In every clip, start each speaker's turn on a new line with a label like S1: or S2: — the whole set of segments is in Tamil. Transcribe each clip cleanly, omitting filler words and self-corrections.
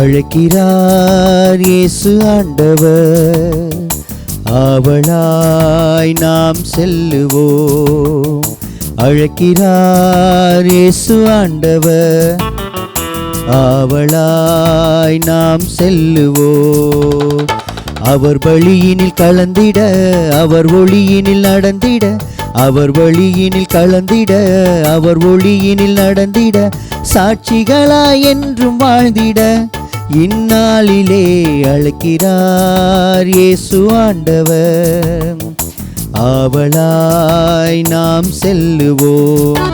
S1: அழைக்கிறார் இயேசு ஆண்டவர், ஆவலாய் நாம் செல்லுவோம். அழைக்கிறார் இயேசு ஆண்டவர், ஆவலாய் நாம் செல்லுவோம். அவர் வழியினில் கலந்திட, அவர் ஒளியினில் நடந்திட, அவர் வழியினில் கலந்திட, அவர் ஒளியினில் நடந்திட, சாட்சிகளாய் என்றும் வாழ்ந்திட இந்நாளிலே அழைக்கிறார் இயேசு ஆண்டவர், ஆவலாய் நாம் செல்லுவோம்.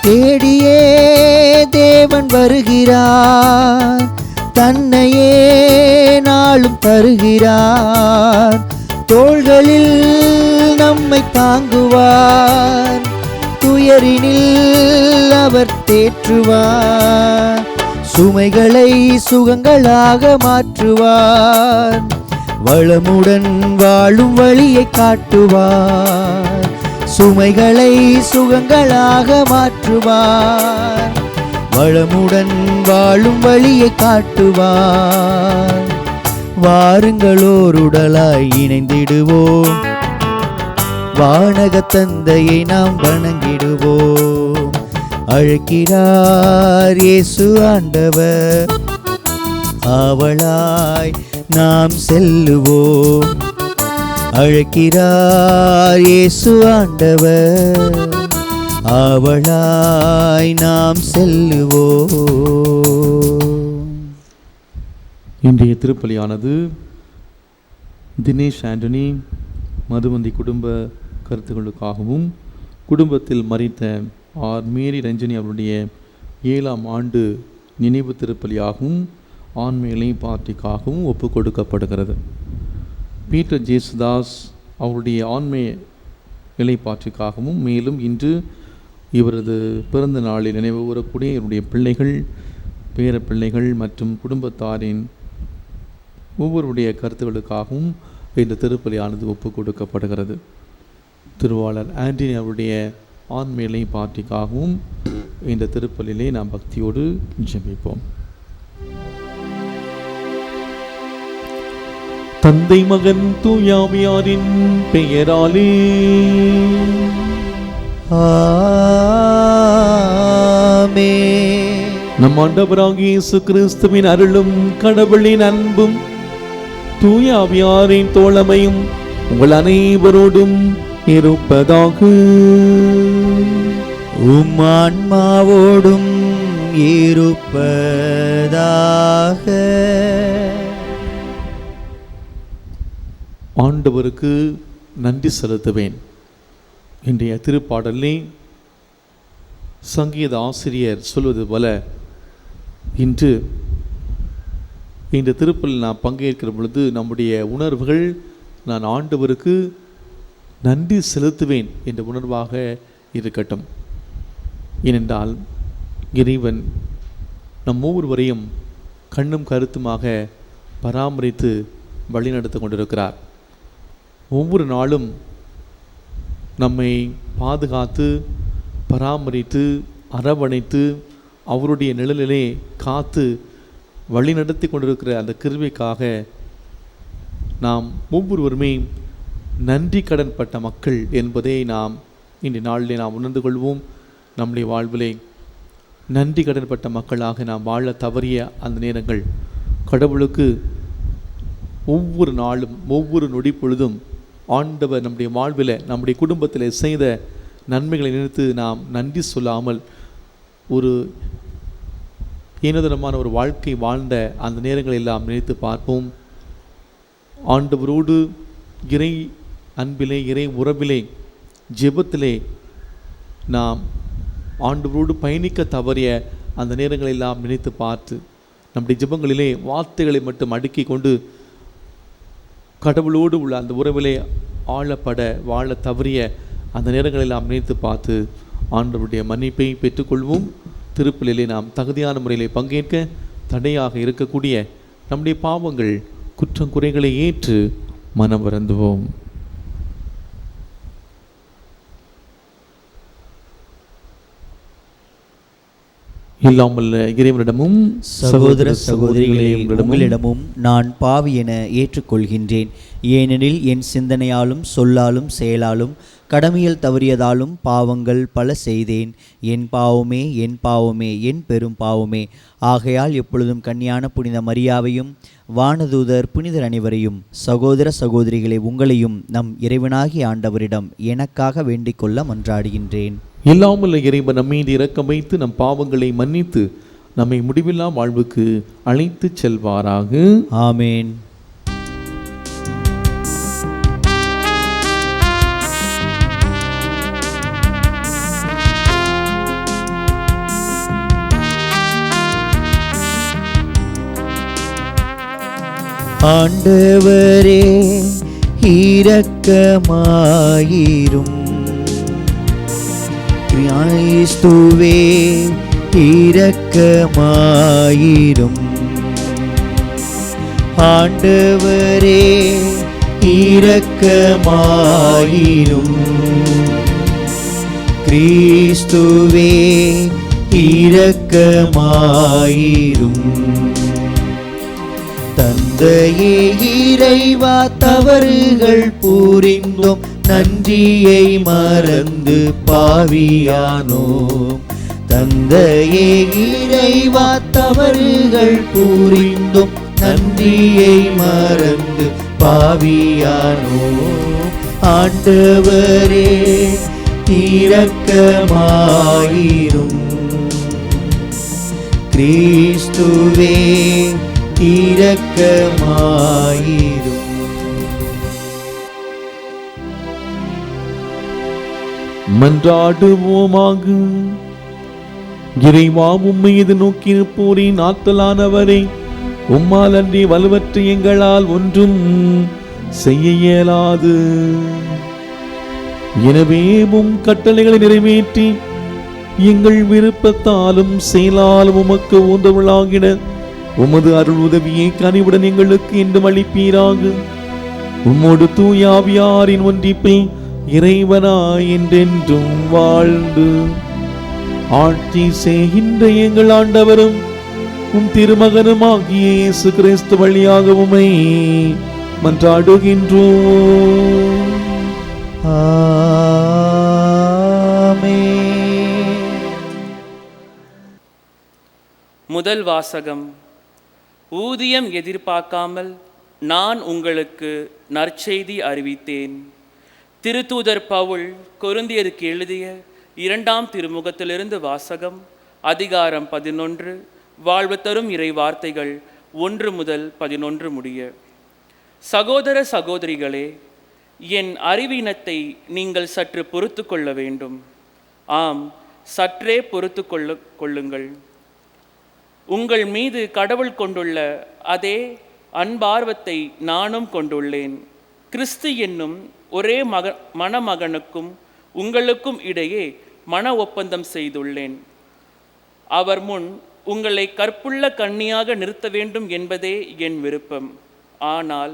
S1: தேடியே தேவன் வருகிறார், தன்னையே நாளும் தருகிறார். தோள்களில் நம்மை தாங்குவார், துயரினில் அவர் தேற்றுவார். சுமைகளை சுகங்களாக மாற்றுவார், வளமுடன் வாழும் வழியை காட்டுவார். சுமைகளை சுகங்களாக மாற்றுவார், வளமுடன் வாழும் வழியை காட்டுவார். வாருங்களோருடலாய் இணைந்திடுவோம், வானக தந்தையை நாம் வணங்கிடுவோம். அழைக்கிறார் இயேசு ஆண்டவர், ஆவலாய் நாம் செல்லுவோம். அழைக்கிறார் இயேசு ஆண்டவர், ஆவலாய் நாம் செல்லுவோம்.
S2: இன்றைய திருப்பலியானது தினேஷ் ஆண்டனி மதுவந்தி குடும்ப கருத்துக்களுக்காகவும், குடும்பத்தில் மரித்த ஆர் மேரி ரஞ்சனி அவருடைய 7ஆம் ஆண்டு நினைவு திருப்பலியாகவும், ஆண்மையிலை பார்ட்டிக்காகவும் ஒப்பு கொடுக்கப்படுகிறது. பீட்டர் ஜேசுதாஸ் அவருடைய ஆண்மை இலைப்பாற்றிக்காகவும், மேலும் இன்று இவரது பிறந்த நாளில் நினைவு கூறக்கூடிய இவருடைய பிள்ளைகள், பேர பிள்ளைகள் மற்றும் குடும்பத்தாரின் ஒவ்வொருடைய கருத்துக்களுக்காகவும் இந்த திருப்பலியானது ஒப்பு கொடுக்கப்படுகிறது. திருவாளர் ஆண்டனி அவருடைய ஆண்மை இலைப்பாற்றிக்காகவும் இந்த திருப்பலிலே நாம் பக்தியோடு ஜெபிப்போம். தந்தை மகன் தூயாவியாரின் பெயராலே
S1: ஆமென்.
S2: நம் ஆண்டவராகிய இயேசு கிறிஸ்துவின் அருளும் கடவுளின் அன்பும் தூயாவியாரின் தோழமையும் உங்கள் அனைவரோடும் இருப்பதாக.
S1: உம் ஆன்மாவோடும் இருப்பதாக.
S2: ஆண்டவருக்கு நன்றி செலுத்துவேன். இன்றைய திருப்பாடலே சங்கீத ஆசிரியர் சொல்வது போல, இன்று இந்த திருப்பலில் நான் பங்கேற்கிற பொழுது நம்முடைய உணர்வுகள் நான் ஆண்டவருக்கு நன்றி செலுத்துவேன் என்ற உணர்வாக இருக்கட்டும். ஏனென்றால் இறைவன் நம் ஒவ்வொருவரையும் கண்ணும் கருத்துமாக பராமரித்து வழிநடத்தி கொண்டிருக்கிறார். ஒவ்வொரு நாளும் நம்மை பாதுகாத்து பராமரித்து அரவணைத்து அவருடைய நிழலிலே காத்து வழிநடத்தி கொண்டிருக்கிற அந்த கிருபைக்காக நாம் ஒவ்வொருவருமே நன்றி கடன் பட்ட மக்கள் என்பதை நாம் இன்றைய நாளிலே நாம் உணர்ந்து கொள்வோம். நம்முடைய வாழ்விலே நன்றி கடன் பட்ட மக்களாக நாம் வாழ தவறிய அந்த நேரங்கள், கடவுளுக்கு ஒவ்வொரு நாளும் ஒவ்வொரு நொடி பொழுதும் ஆண்டவர் நம்முடைய வாழ்வில் நம்முடைய குடும்பத்தில் செய்த நன்மைகளை நினைத்து நாம் நன்றி சொல்லாமல் ஒரு ஏனதனமான ஒரு வாழ்க்கை வாழ்ந்த அந்த நேரங்களை எல்லாம் நினைத்து பார்ப்போம். ஆண்டவரோடு இறை அன்பிலே, இறை உறவிலே, ஜெபத்திலே நாம் ஆண்டவரோடு பயணிக்க தவறிய அந்த நேரங்களை எல்லாம் நினைத்து பார்த்து நம்முடைய ஜெபங்களிலே வார்த்தைகளை மட்டும் அடுக்கி கொண்டு கடவுளோடு உள்ள அந்த உறவிலே ஆழப்பட வாழ தவறிய அந்த நேரங்களை நாம் நினைத்து பார்த்து ஆண்டவருடைய மன்னிப்பை பெற்றுக்கொள்வோம். திருப்பலிலே நாம் தகுதியான முறையிலே பங்கேற்க தடையாக இருக்கக்கூடிய நம்முடைய பாவங்கள் குற்றம் குறைகளை ஏற்று மனம் வருந்துவோம். இல்லாமல் இறைவனிடமும்
S1: சகோதர சகோதரிகளே, உங்களிடமும் நான் பாவி என ஏற்றுக்கொள்கின்றேன். ஏனெனில் என் சிந்தனையாலும் சொல்லாலும் செயலாலும் கடமையில் தவறியதாலும் பாவங்கள் பல செய்தேன். என் பாவமே, என் பாவமே, என் பெரும் பாவமே. ஆகையால் எப்பொழுதும் கன்னியான புனித மரியாவையும் வானதூதர் புனிதர் அனைவரையும், சகோதர சகோதரிகளை உங்களையும் நம் இறைவனாகிய ஆண்டவரிடம் எனக்காக வேண்டிக் கொள்ள மன்றாடுகின்றேன்.
S2: இல்லாமல் இறைவன் நம்மீது இரக்கம் வைத்து நம் பாவங்களை மன்னித்து நம்மை முடிவில்லா வாழ்வுக்கு அழைத்து செல்வாராக.
S1: ஆமேன். ஆண்டவரே இரக்கமாயிரும். கிறிஸ்துவே இரக்கமாயிரும். ஆண்டவரே இரக்கமாயிரும். கிறிஸ்துவே இரக்கமாயிரும். தந்தையே இறைவா, தவறுகள் புரிந்தோம், நன்றியை மறந்து பாவியானோம். தந்தையே இறைவா, தவறுகள் புரிந்தோம், நன்றியை மறந்து பாவியானோம். ஆண்டவரே இரக்கமாயிரும். கிறிஸ்துவே இரக்கமாயிரும்.
S2: மன்றாடுவோமாக. இறைவா, உம்மை இது நோக்கி இருப்போரின் ஆற்றலானவரை, உம்மால் அன்றி வலுவற்ற எங்களால் ஒன்றும் செய்ய இயலாது. எனவே உம் கட்டளைகளை நிறைவேற்றி எங்கள் விருப்பத்தாலும் செயலாலும் உமக்கு உந்தவளாகிட உமது அருள் உதவியை கனிவுடன் எங்களுக்கு என்றும் அளிப்பீராக. உம்மோடு தூய ஆவியாரின் ஒன்றிப்பில் இறைவனாய் என்றென்றும் வாழ்ந்து ஆட்சி செய்கின்ற எங்கள் ஆண்டவரும் உம் திருமகனுமாகிய இயேசு கிறிஸ்து வழியாக உம்மை மன்றாடுகின்றோம்.
S1: ஆமென்.
S3: முதல் வாசகம். ஊதியம் எதிர்பார்க்காமல் நான் உங்களுக்கு நற்செய்தி அறிவித்தேன். திருத்தூதர் பவுல் கொரிந்தியருக்கு எழுதிய 2ஆம் திருமுகத்திலிருந்து வாசகம். அதிகாரம் 11. வாழ்வு தரும் இறை வார்த்தைகள் 1 முதல் 11 முடிய. சகோதர சகோதரிகளே, என் அறிவீனத்தை நீங்கள் சற்று பொறுத்து கொள்ள வேண்டும். ஆம், சற்றே பொறுத்து கொள்ளுங்கள். உங்கள் மீது கடவுள் கொண்டுள்ள அதே அன்பார்வத்தை நானும் கொண்டுள்ளேன். கிறிஸ்து என்னும் ஒரே மணமகனுக்கும் உங்களுக்கும் இடையே மன ஒப்பந்தம் செய்துள்ளேன். அவர் முன் உங்களை கற்புள்ள கன்னியாக நிறுத்த வேண்டும் என்பதே என் விருப்பம். ஆனால்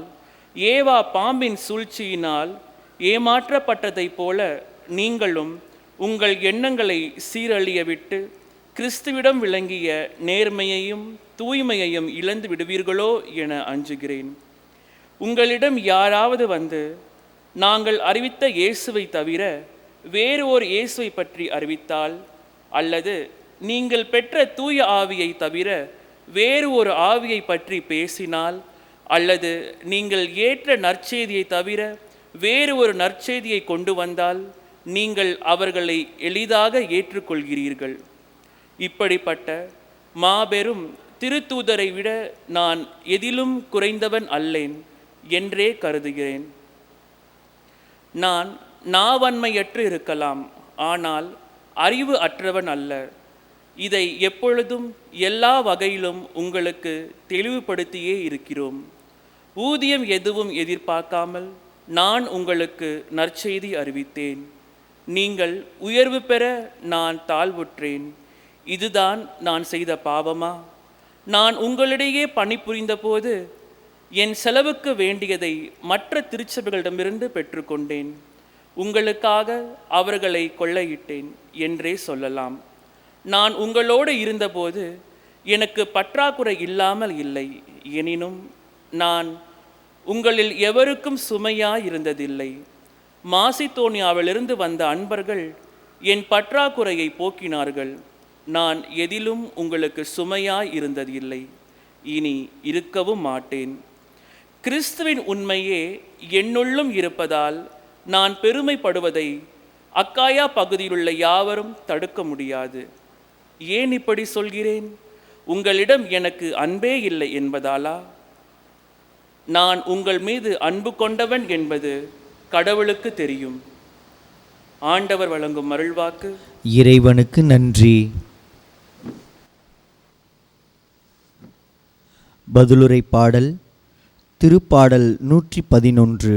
S3: ஏவா பாம்பின் சூழ்ச்சியினால் ஏமாற்றப்பட்டதைப் போல நீங்களும் உங்கள் எண்ணங்களை சீரழிய விட்டு கிறிஸ்துவிடம் விளங்கிய நேர்மையையும் தூய்மையையும் இழந்து விடுவீர்களோ என அஞ்சுகிறேன். உங்களிடம் யாராவது வந்து நாங்கள் அறிவித்த இயேசுவை தவிர வேறு ஒரு இயேசுவை பற்றி அறிவித்தால், அல்லது நீங்கள் பெற்ற தூய ஆவியை தவிர வேறு ஒரு ஆவியை பற்றி பேசினால், அல்லது நீங்கள் ஏற்ற நற்செய்தியை தவிர வேறு ஒரு நற்செய்தியை கொண்டு வந்தால் நீங்கள் அவர்களை எளிதாக ஏற்றுக்கொள்கிறீர்கள். இப்படிப்பட்ட மாபெரும் திருத்தூதரை விட நான் எதிலும் குறைந்தவன் அல்லேன் என்றே கருதுகிறேன். நான் நாவன்மையற்று இருக்கலாம், ஆனால் அறிவு அற்றவன் அல்ல. இதை எப்பொழுதும் எல்லா வகையிலும் உங்களுக்கு தெளிவுபடுத்தியே இருக்கிறோம். ஊதியம் எதுவும் எதிர்பார்க்காமல் நான் உங்களுக்கு நற்செய்தி அறிவித்தேன். நீங்கள் உயர்வு பெற நான் தாழ்வுற்றேன். இதுதான் நான் செய்த பாவமா? நான் உங்களிடையே பணிபுரிந்த போது என் செலவுக்கு வேண்டியதை மற்ற திருச்சபைகளிடமிருந்து பெற்றுக்கொண்டேன். உங்களுக்காக அவர்களை கொள்ளையிட்டேன் என்றே சொல்லலாம். நான் உங்களோடு இருந்தபோது எனக்கு பற்றாக்குறை இல்லாமல் இல்லை. எனினும் நான் உங்களில் எவருக்கும் சுமையாயிருந்ததில்லை. மாசிதோனியாவிலிருந்து வந்த அன்பர்கள் என் பற்றாக்குறையை போக்கினார்கள். நான் எதிலும் உங்களுக்கு சுமையாய் இருந்ததில்லை, இனி இருக்கவும் மாட்டேன். கிறிஸ்துவின் உண்மையே என்னுள்ளும் இருப்பதால் நான் பெருமைப்படுவதை அக்காயா பகுதியிலுள்ள யாவரும் தடுக்க முடியாது. ஏன் இப்படி சொல்கிறேன்? உங்களிடம் எனக்கு அன்பே இல்லை என்பதாலா? நான் உங்கள் மீது அன்பு கொண்டவன் என்பது கடவுளுக்கு தெரியும். ஆண்டவர் வழங்கும் அருள்வாக்கு.
S1: இறைவனுக்கு நன்றி. பதிலுரை பாடல். திருப்பாடல் 111.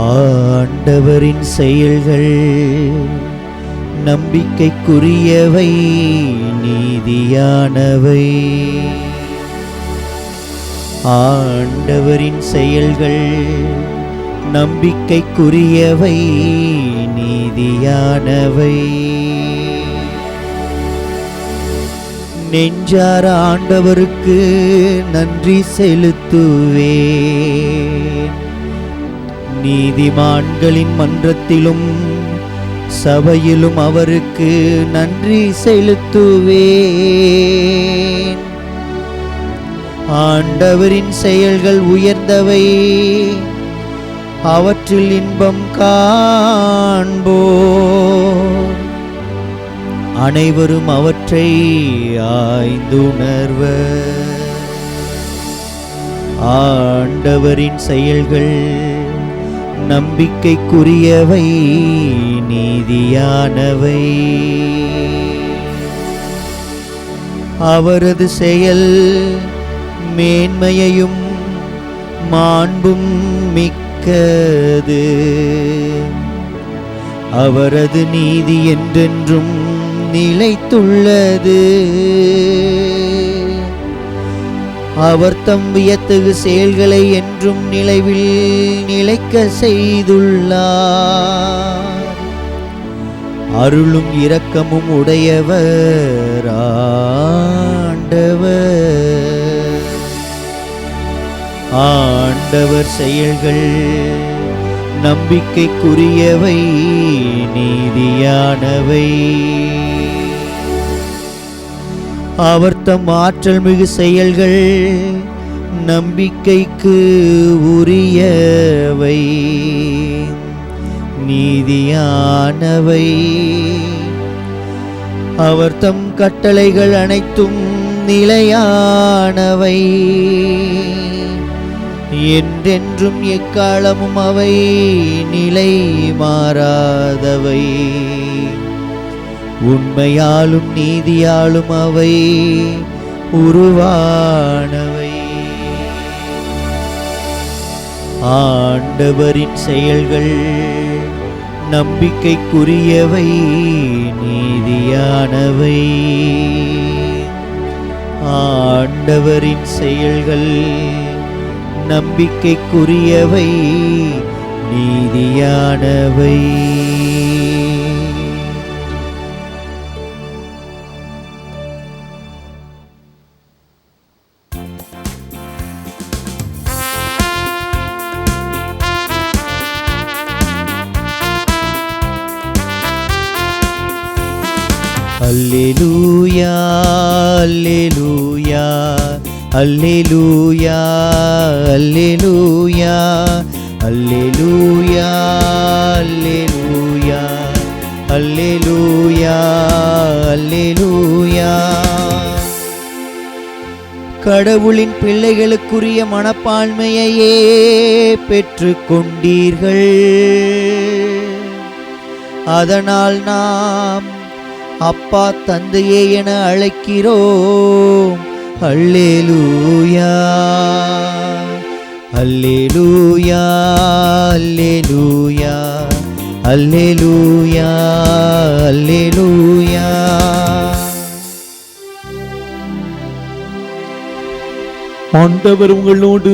S1: ஆண்டவரின் செயல்கள் நம்பிக்கைக்குரியவை, நீதியானவை. ஆண்டவரின் செயல்கள் நம்பிக்கைக்குரியவை, நீதியானவை. நெஞ்சார ஆண்டவருக்கு நன்றி செலுத்துவேன். நீதிமான்களின் மன்றத்திலும் சபையிலும் அவருக்கு நன்றி செலுத்துவேன். ஆண்டவரின் செயல்கள் உயர்ந்தவை, அவற்றில் இன்பம் காண்போர் அனைவரும் அவற்றை ஆய்ந்துணர்வர். ஆண்டவரின் செயல்கள் நம்பிக்கைக்குரியவை, நீதியானவை. அவரது செயல் மேன்மையையும் மாண்பும் மிக்கது. அவரது நீதி என்றென்றும் நிலைத்துள்ளது. அவர் தம் வியத்தகு செயல்களை என்றும் நிலைவில் நிலைக்க செய்துள்ளார். அருளும் இரக்கமும் உடையவர் ஆண்டவர். ஆண்டவர் செயல்கள் நம்பிக்கைக்குரியவை, நீதியானவை. அவர் தம் ஆற்றல் மிகு செயல்கள் நம்பிக்கைக்கு உரியவை, நீதியானவை. அவர் தம் கட்டளைகள் அனைத்தும் நிலையானவை, என்றென்றும் எக்காலமும் அவை நிலை மாறாதவை. உண்மையாலும் நீதியாலும் அவை உருவானவை. ஆண்டவரின் செயல்கள் நம்பிக்கைக்குரியவை, நீதியானவை. ஆண்டவரின் செயல்கள் நம்பிக்கைக்குரியவை, நீதியானவை. அல்லேலூயா, அல்லேலூயா, அல்லேலூயா, அல்லேலூயா, அல்லேலூயா, அல்லேலூயா, அல்லேலூயா, அல்லேலூயா. கடவுளின் பிள்ளைகளுக்குரிய மனப்பான்மையையே பெற்று கொண்டீர்கள். அதனால் நாம் அப்பா தந்தையே என அழைக்கிறோம். அல்லேலூயா அல்லேலூயா அல்லேலூயா அல்லேலூயா அல்லேலூயா.
S2: ஆண்டவர் உங்களோடு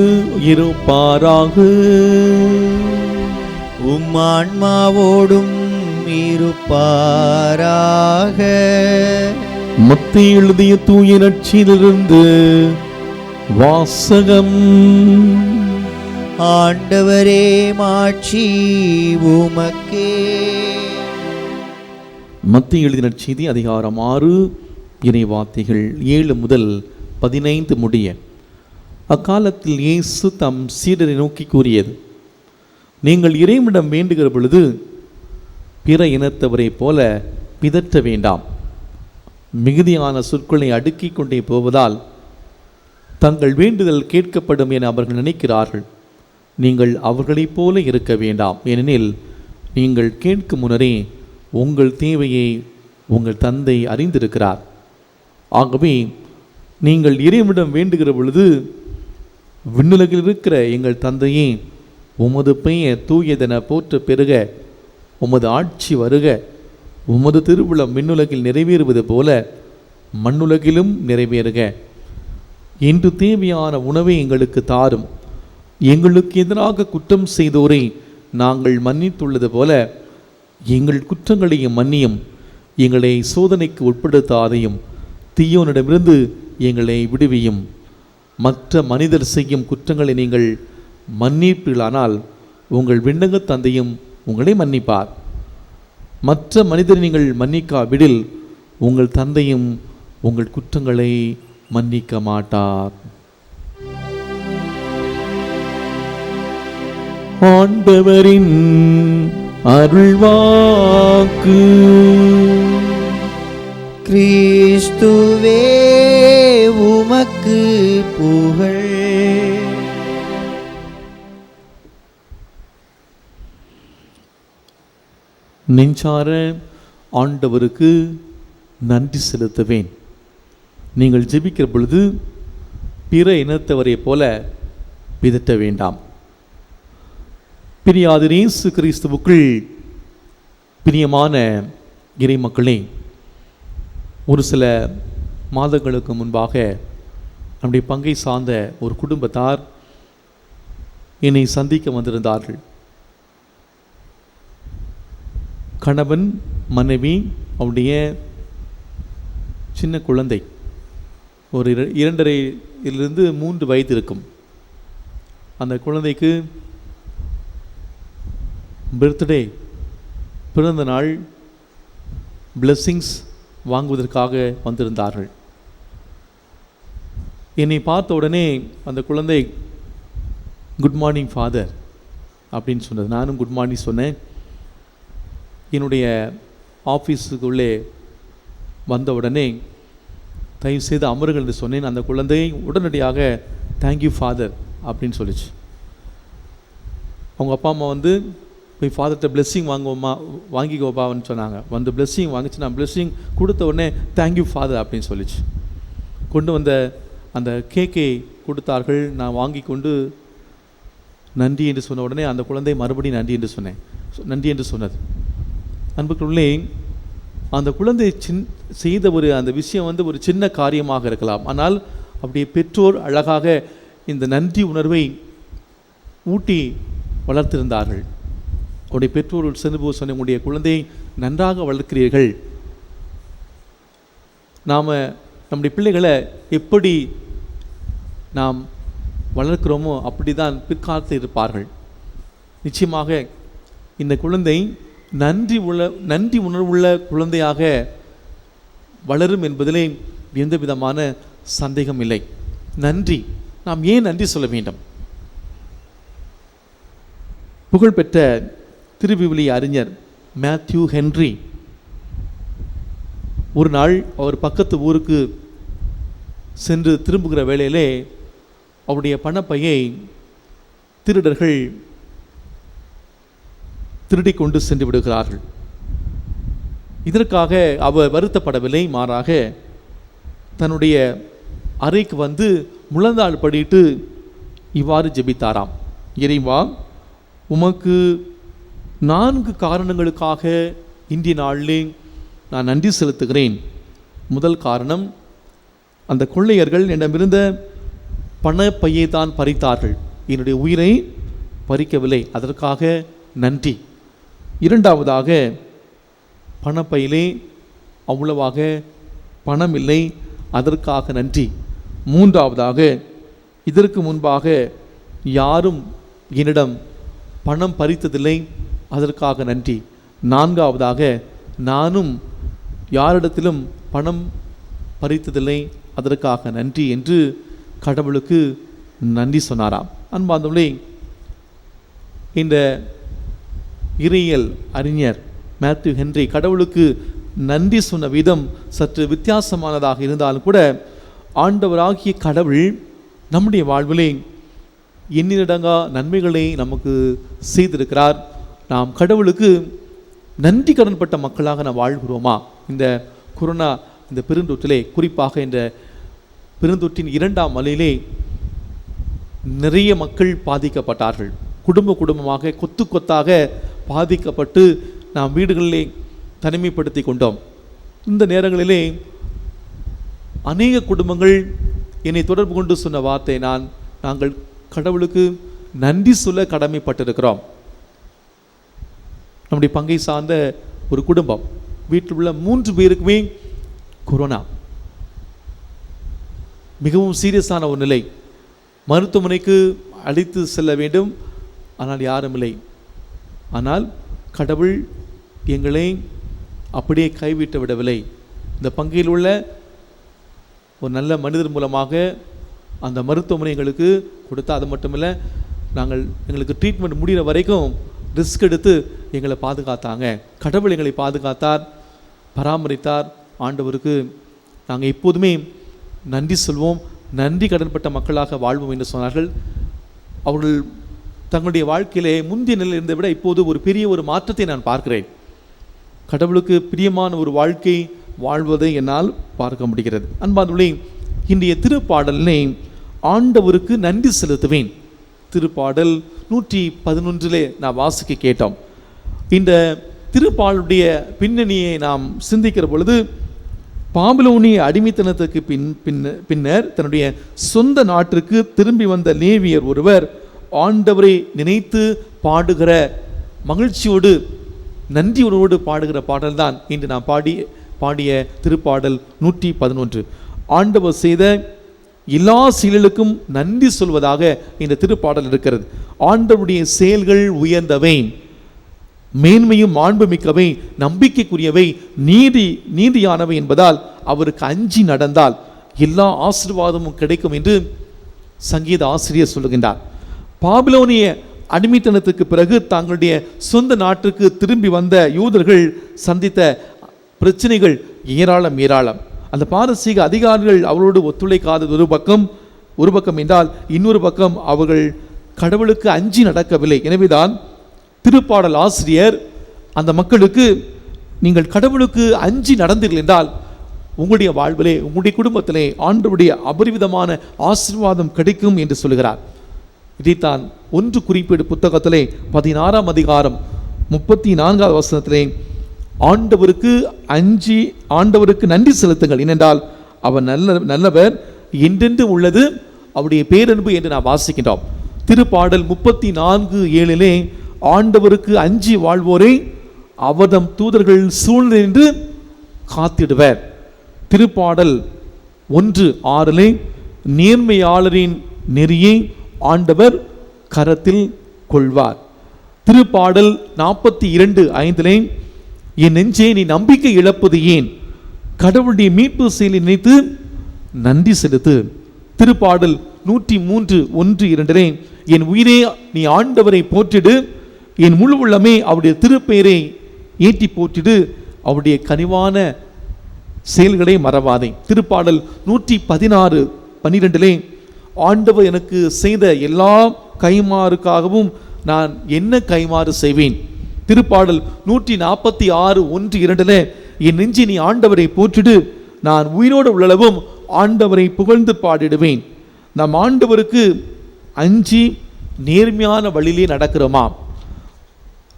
S2: இருப்பாராக.
S1: உம் ஆன்மாவோடும் இருப்பாராக.
S2: மத்தேயு எழுதிய தூய நற்செய்தியிலிருந்து வாசகம்.
S1: ஆண்டவரே மாட்சி உமக்கே.
S2: மத்தேயு எழுதிய நற்செய்தி அதிகாரம் 6 இறைவார்த்தைகள் 7 முதல் 15 முடிய. அக்காலத்தில் இயேசு தம் சீடரை நோக்கி கூறியது, நீங்கள் இறைவனிடம் வேண்டுகிற பொழுது பிற இனத்தவரை போல பிதற்ற வேண்டாம். மிகுதியான சொற்களை அடுக்கிக் கொண்டே போவதால் தங்கள் வேண்டுதல் கேட்கப்படும் என அவர்கள் நினைக்கிறார்கள். நீங்கள் அவர்களைப் போல இருக்க வேண்டாம். ஏனெனில் நீங்கள் கேட்கும் முன்னரே உங்கள் தேவையை உங்கள் தந்தை அறிந்திருக்கிறார். ஆகவே நீங்கள் இறைவனிடம் வேண்டுகிற பொழுது, விண்ணுலகில் இருக்கிற எங்கள் தந்தையே, உமது பெயர் தூயதென போற்ற பெருக, உமது ஆட்சி வருக, உமது திருவுளம் விண்ணுலகில் நிறைவேறுவது போல மண்ணுலகிலும் நிறைவேறுக. இன்று தேவையான உணவை எங்களுக்கு தாரும். எங்களுக்கு எதிராக குற்றம் செய்தோரை நாங்கள் மன்னித்துள்ளது போல எங்கள் குற்றங்களையும் மன்னியும். எங்களை சோதனைக்கு உட்படுத்தாதையும், தீயோனிடமிருந்து எங்களை விடுவியும். மற்ற மனிதர் செய்யும் குற்றங்களை நீங்கள் மன்னிப்பீர்களானால் உங்கள் விண்ணக தந்தையும் உங்களை மன்னிப்பார். மற்ற மனிதரை நீங்கள் மன்னிக்காவிடில் உங்கள் தந்தையும் உங்கள் குற்றங்களை மன்னிக்க மாட்டார். ஆண்டவரின் அருள்வாக்கு.
S1: கிறிஸ்துவே உமக்கு புகழ்.
S2: நெஞ்சார ஆண்டவருக்கு நன்றி செலுத்துவேன். நீங்கள் ஜெபிக்கிற பொழுது பிற இனத்தவரை போல பிதற்ற வேண்டாம். பிரியாத இயேசு கிறிஸ்துவுக்குள் பிரியமான இறை மக்களே, ஒரு சில மாதங்களுக்கு முன்பாக நம்முடைய பங்கை சார்ந்த ஒரு குடும்பத்தார் என்னை சந்திக்க வந்திருந்தார்கள். கணவன், மனைவி, அவருடைய சின்ன குழந்தை, ஒரு 2.5 to 3 வயது இருக்கும். அந்த குழந்தைக்கு பர்த்டே, பிறந்த நாள் பிளெஸ்ஸிங்ஸ் வாங்குவதற்காக வந்திருந்தார்கள். என்னை பார்த்த உடனே அந்த குழந்தை குட் மார்னிங் ஃபாதர் அப்படின்னு சொன்னது. நானும் குட் மார்னிங் சொன்னேன். என்னுடைய ஆஃபீஸுக்குள்ளே வந்த உடனே தயவுசெய்து அமருங்கள் என்று சொன்னேன். அந்த குழந்தை உடனடியாக தேங்க்யூ ஃபாதர் அப்படின்னு சொல்லிச்சு. அவங்க அப்பா அம்மா வந்து போய் ஃபாதர்கிட்ட பிளெஸ்ஸிங் வாங்கிக்கோப்பான்னு சொன்னாங்க. வந்து பிளெஸ்ஸிங் வாங்கிச்சு. நான் பிளெஸ்ஸிங் கொடுத்த உடனே தேங்க்யூ ஃபாதர் அப்படின்னு சொல்லிச்சு. கொண்டு வந்த அந்த கேக்கை கொடுத்தார்கள். நான் வாங்கி கொண்டு நன்றி என்று சொன்ன உடனே அந்த குழந்தை மறுபடியும் நன்றி என்று சொன்னது. அன்புக்குள்ளே அந்த குழந்தை செய்த அந்த விஷயம் வந்து ஒரு சின்ன காரியமாக இருக்கலாம். ஆனால் அப்படியே பெற்றோர் அழகாக இந்த நன்றி உணர்வை ஊட்டி வளர்த்திருந்தார்கள். அவருடைய பெற்றோர்கள் சென்று போய் சொன்ன, உங்களுடைய குழந்தையை நன்றாக வளர்க்கிறீர்கள். நாம் நம்முடைய பிள்ளைகளை எப்படி நாம் வளர்க்கிறோமோ அப்படி தான் பிற்காலத்தில் இருப்பார்கள். நிச்சயமாக இந்த குழந்தை நன்றி உணர்வுள்ள குழந்தையாக வளரும் என்பதிலே எந்த விதமான சந்தேகம் இல்லை. நன்றி, நாம் ஏன் நன்றி சொல்ல வேண்டும்? புகழ்பெற்ற திருவிவிலிய அறிஞர் மேத்யூ ஹென்றி ஒரு நாள் அவர் பக்கத்து ஊருக்கு சென்று திரும்புகிற வேளையிலே அவருடைய பணப்பையை திருடர்கள் திருடி கொண்டு சென்று விடுகிறார்கள். இதற்காக அவர் வருத்தப்படவில்லை. மாறாக தன்னுடைய அறைக்கு வந்து முழந்தாள் படிட்டு இவ்வாறு ஜெபித்தாராம். இறைவா, உமக்கு 4 காரணங்களுக்காக இன்றைய நாளிலே நான் நன்றி செலுத்துகிறேன். முதல் காரணம், அந்த கொள்ளையர்கள் என்னிடமிருந்த பணப்பையை தான் பறித்தார்கள், என்னுடைய உயிரை பறிக்கவில்லை, அதற்காக நன்றி. இரண்டாவதாக, பணப்பையிலே அவ்வளவாக பணம் இல்லை, அதற்காக நன்றி. மூன்றாவதாக, இதற்கு முன்பாக யாரும் என்னிடம் பணம் பறித்ததில்லை, அதற்காக நன்றி. நான்காவதாக, நானும் யாரிடத்திலும் பணம் பறித்ததில்லை, அதற்காக நன்றி என்று கடவுளுக்கு நன்றி சொன்னாராம். அன்பார்ந்தவர்களே, இந்த இறையியல் அறிஞர் மேத்யூ ஹென்றி கடவுளுக்கு நன்றி சொன்ன விதம் சற்று வித்தியாசமானதாக இருந்தாலும் கூட, ஆண்டவராகிய கடவுள் நம்முடைய வாழ்விலே எண்ணிலடங்கா நன்மைகளை நமக்கு செய்திருக்கிறார். நாம் கடவுளுக்கு நன்றி கடன்பட்ட மக்களாக நாம் வாழ்கிறோமா? இந்த கொரோனா, இந்த பெருந்தொற்றிலே, குறிப்பாக இந்த பெருந்தொற்றின் 2ஆம் அலையிலே நிறைய மக்கள் பாதிக்கப்பட்டார்கள். குடும்பமாக கொத்து கொத்தாக பாதிக்கப்பட்டு நாம் வீடுகளிலே தனிமைப்படுத்தி கொண்டோம். இந்த நேரங்களிலே அநேக குடும்பங்கள் என்னை தொடர்பு கொண்டு சொன்ன வார்த்தை, நாங்கள் கடவுளுக்கு நன்றி சொல்ல கடமைப்பட்டிருக்கிறோம். நம்முடைய பங்கை சார்ந்த ஒரு குடும்பம், வீட்டில் உள்ள 3 பேருக்குமே கொரோனா, மிகவும் சீரியஸான ஒரு நிலை. மருத்துவமனைக்கு அழைத்து செல்ல வேண்டும், ஆனால் யாரும் இல்லை. ஆனால் கடவுள் எங்களை அப்படியே கைவிட்டு விடவில்லை. இந்த பங்கில் உள்ள ஒரு நல்ல மனிதர் மூலமாக அந்த மருத்துவமனை எங்களுக்கு கொடுத்தா, அது மட்டுமில்லை, எங்களுக்கு ட்ரீட்மெண்ட் முடிகிற வரைக்கும் ரிஸ்க் எடுத்து எங்களை பாதுகாத்தாங்க. கடவுள் எங்களை பாதுகாத்தார், பராமரித்தார். ஆண்டவருக்கு நாங்கள் எப்போதுமே நன்றி சொல்வோம், நன்றி கடன்பட்ட மக்களாக வாழ்வோம் என்று சொன்னார்கள். அவர்கள் தங்களுடைய வாழ்க்கையிலே முந்தைய நிலையில் இருந்ததை விட இப்போது ஒரு பெரிய ஒரு மாற்றத்தை நான் பார்க்கிறேன். கடவுளுக்கு பிரியமான ஒரு வாழ்க்கை வாழ்வதை என்னால் பார்க்க முடிகிறது. அன்பார்ந்தவர்களே, இன்றைய திருப்பாடலினை ஆண்டவருக்கு நன்றி செலுத்துவேன். திருப்பாடல் 111 நான் வாசிக்க கேட்டோம். இந்த திருப்பாடலுடைய பின்னணியை நாம் சிந்திக்கிற பொழுது, பாபிலோனிய அடிமைத்தனத்துக்கு பின்னர் தன்னுடைய சொந்த நாட்டிற்கு திரும்பி வந்த லேவியர் ஒருவர் ஆண்டவரை நினைத்து பாடுகிற, மகிழ்ச்சியோடு நன்றியோடு பாடுகிற பாடல் தான் இன்று நாம் பாடிய திருப்பாடல் 111. ஆண்டவர் செய்த எல்லா செயல்களுக்கும் நன்றி சொல்வதாக இந்த திருப்பாடல் இருக்கிறது. ஆண்டவருடைய செயல்கள் உயர்ந்தவை, மேன்மையும் மாண்புமிக்கவை, நம்பிக்கைக்குரியவை, நீதியானவை என்பதால் அவருக்கு அஞ்சி நடந்தால் எல்லா ஆசீர்வாதமும் கிடைக்கும் என்று சங்கீத ஆசிரியர் சொல்லுகின்றார். பாபிலோனிய அடிமைத்தனத்துக்கு பிறகு தங்களுடைய சொந்த நாட்டுக்கு திரும்பி வந்த யூதர்கள் சந்தித்த பிரச்சனைகள் ஏராளம். அந்த பாரசீக அதிகாரிகள் அவரோடு ஒத்துழைக்காதது ஒரு பக்கம் என்றால், இன்னொரு பக்கம் அவர்கள் கடவுளுக்கு அஞ்சி நடக்கவில்லை. எனவேதான் திருப்பாடல் ஆசிரியர் அந்த மக்களுக்கு, நீங்கள் கடவுளுக்கு அஞ்சி நடந்தீர்கள் என்றால் உங்களுடைய வாழ்விலே, உங்களுடைய குடும்பத்திலே ஆண்டவருடைய அபரிவிதமான ஆசீர்வாதம் கிடைக்கும் என்று சொல்கிறார். இதைத்தான் 1 குறிப்பீடு புத்தகத்திலே 16ஆம் அதிகாரம் 34வது வசனத்திலே, ஆண்டவருக்கு நன்றி செலுத்துங்கள், ஏனென்றால் அவர் நல்லவர், என்றென்று உள்ளது அவருடைய பேரன்பு என்று நாம் வாசிக்கின்றோம். திருப்பாடல் 34:7 ஆண்டவருக்கு அஞ்சி வாழ்வோரை அவர்தம் தூதர்கள் சூழ்நின்று காத்திடுவர். திருப்பாடல் 1:6 நேர்மையாளரின் நெறியை ஆண்டவர் கரத்தில் கொள்வார். திருப்பாடல் 42:5 என் நெஞ்சே நீ நம்பிக்கை இழப்பது ஏன், கடவுளுடைய மீட்பு செயலை நினைத்து நன்றி செலுத்து. திருப்பாடல் 103:1-2 என் உயிரே நீ ஆண்டவரை போற்றிடு, என் முழு உள்ளமே அவருடைய திருப்பெயரை ஏற்றி போற்றிடு, அவருடைய கனிவான செயல்களை மறவாதே. திருப்பாடல் 116:12 ஆண்டவர் எனக்கு செய்த எல்லா கைமாறுக்காகவும் நான் என்ன கைமாறு செய்வேன். திருப்பாடல் 146:1-2 என் நெஞ்சு நீ ஆண்டவரை போற்றிடு, நான் உயிரோடு உள்ளளவும் ஆண்டவரை புகழ்ந்து பாடிடுவேன். நாம் ஆண்டவருக்கு அஞ்சி நேர்மையான வழியிலே நடக்கிறோமா?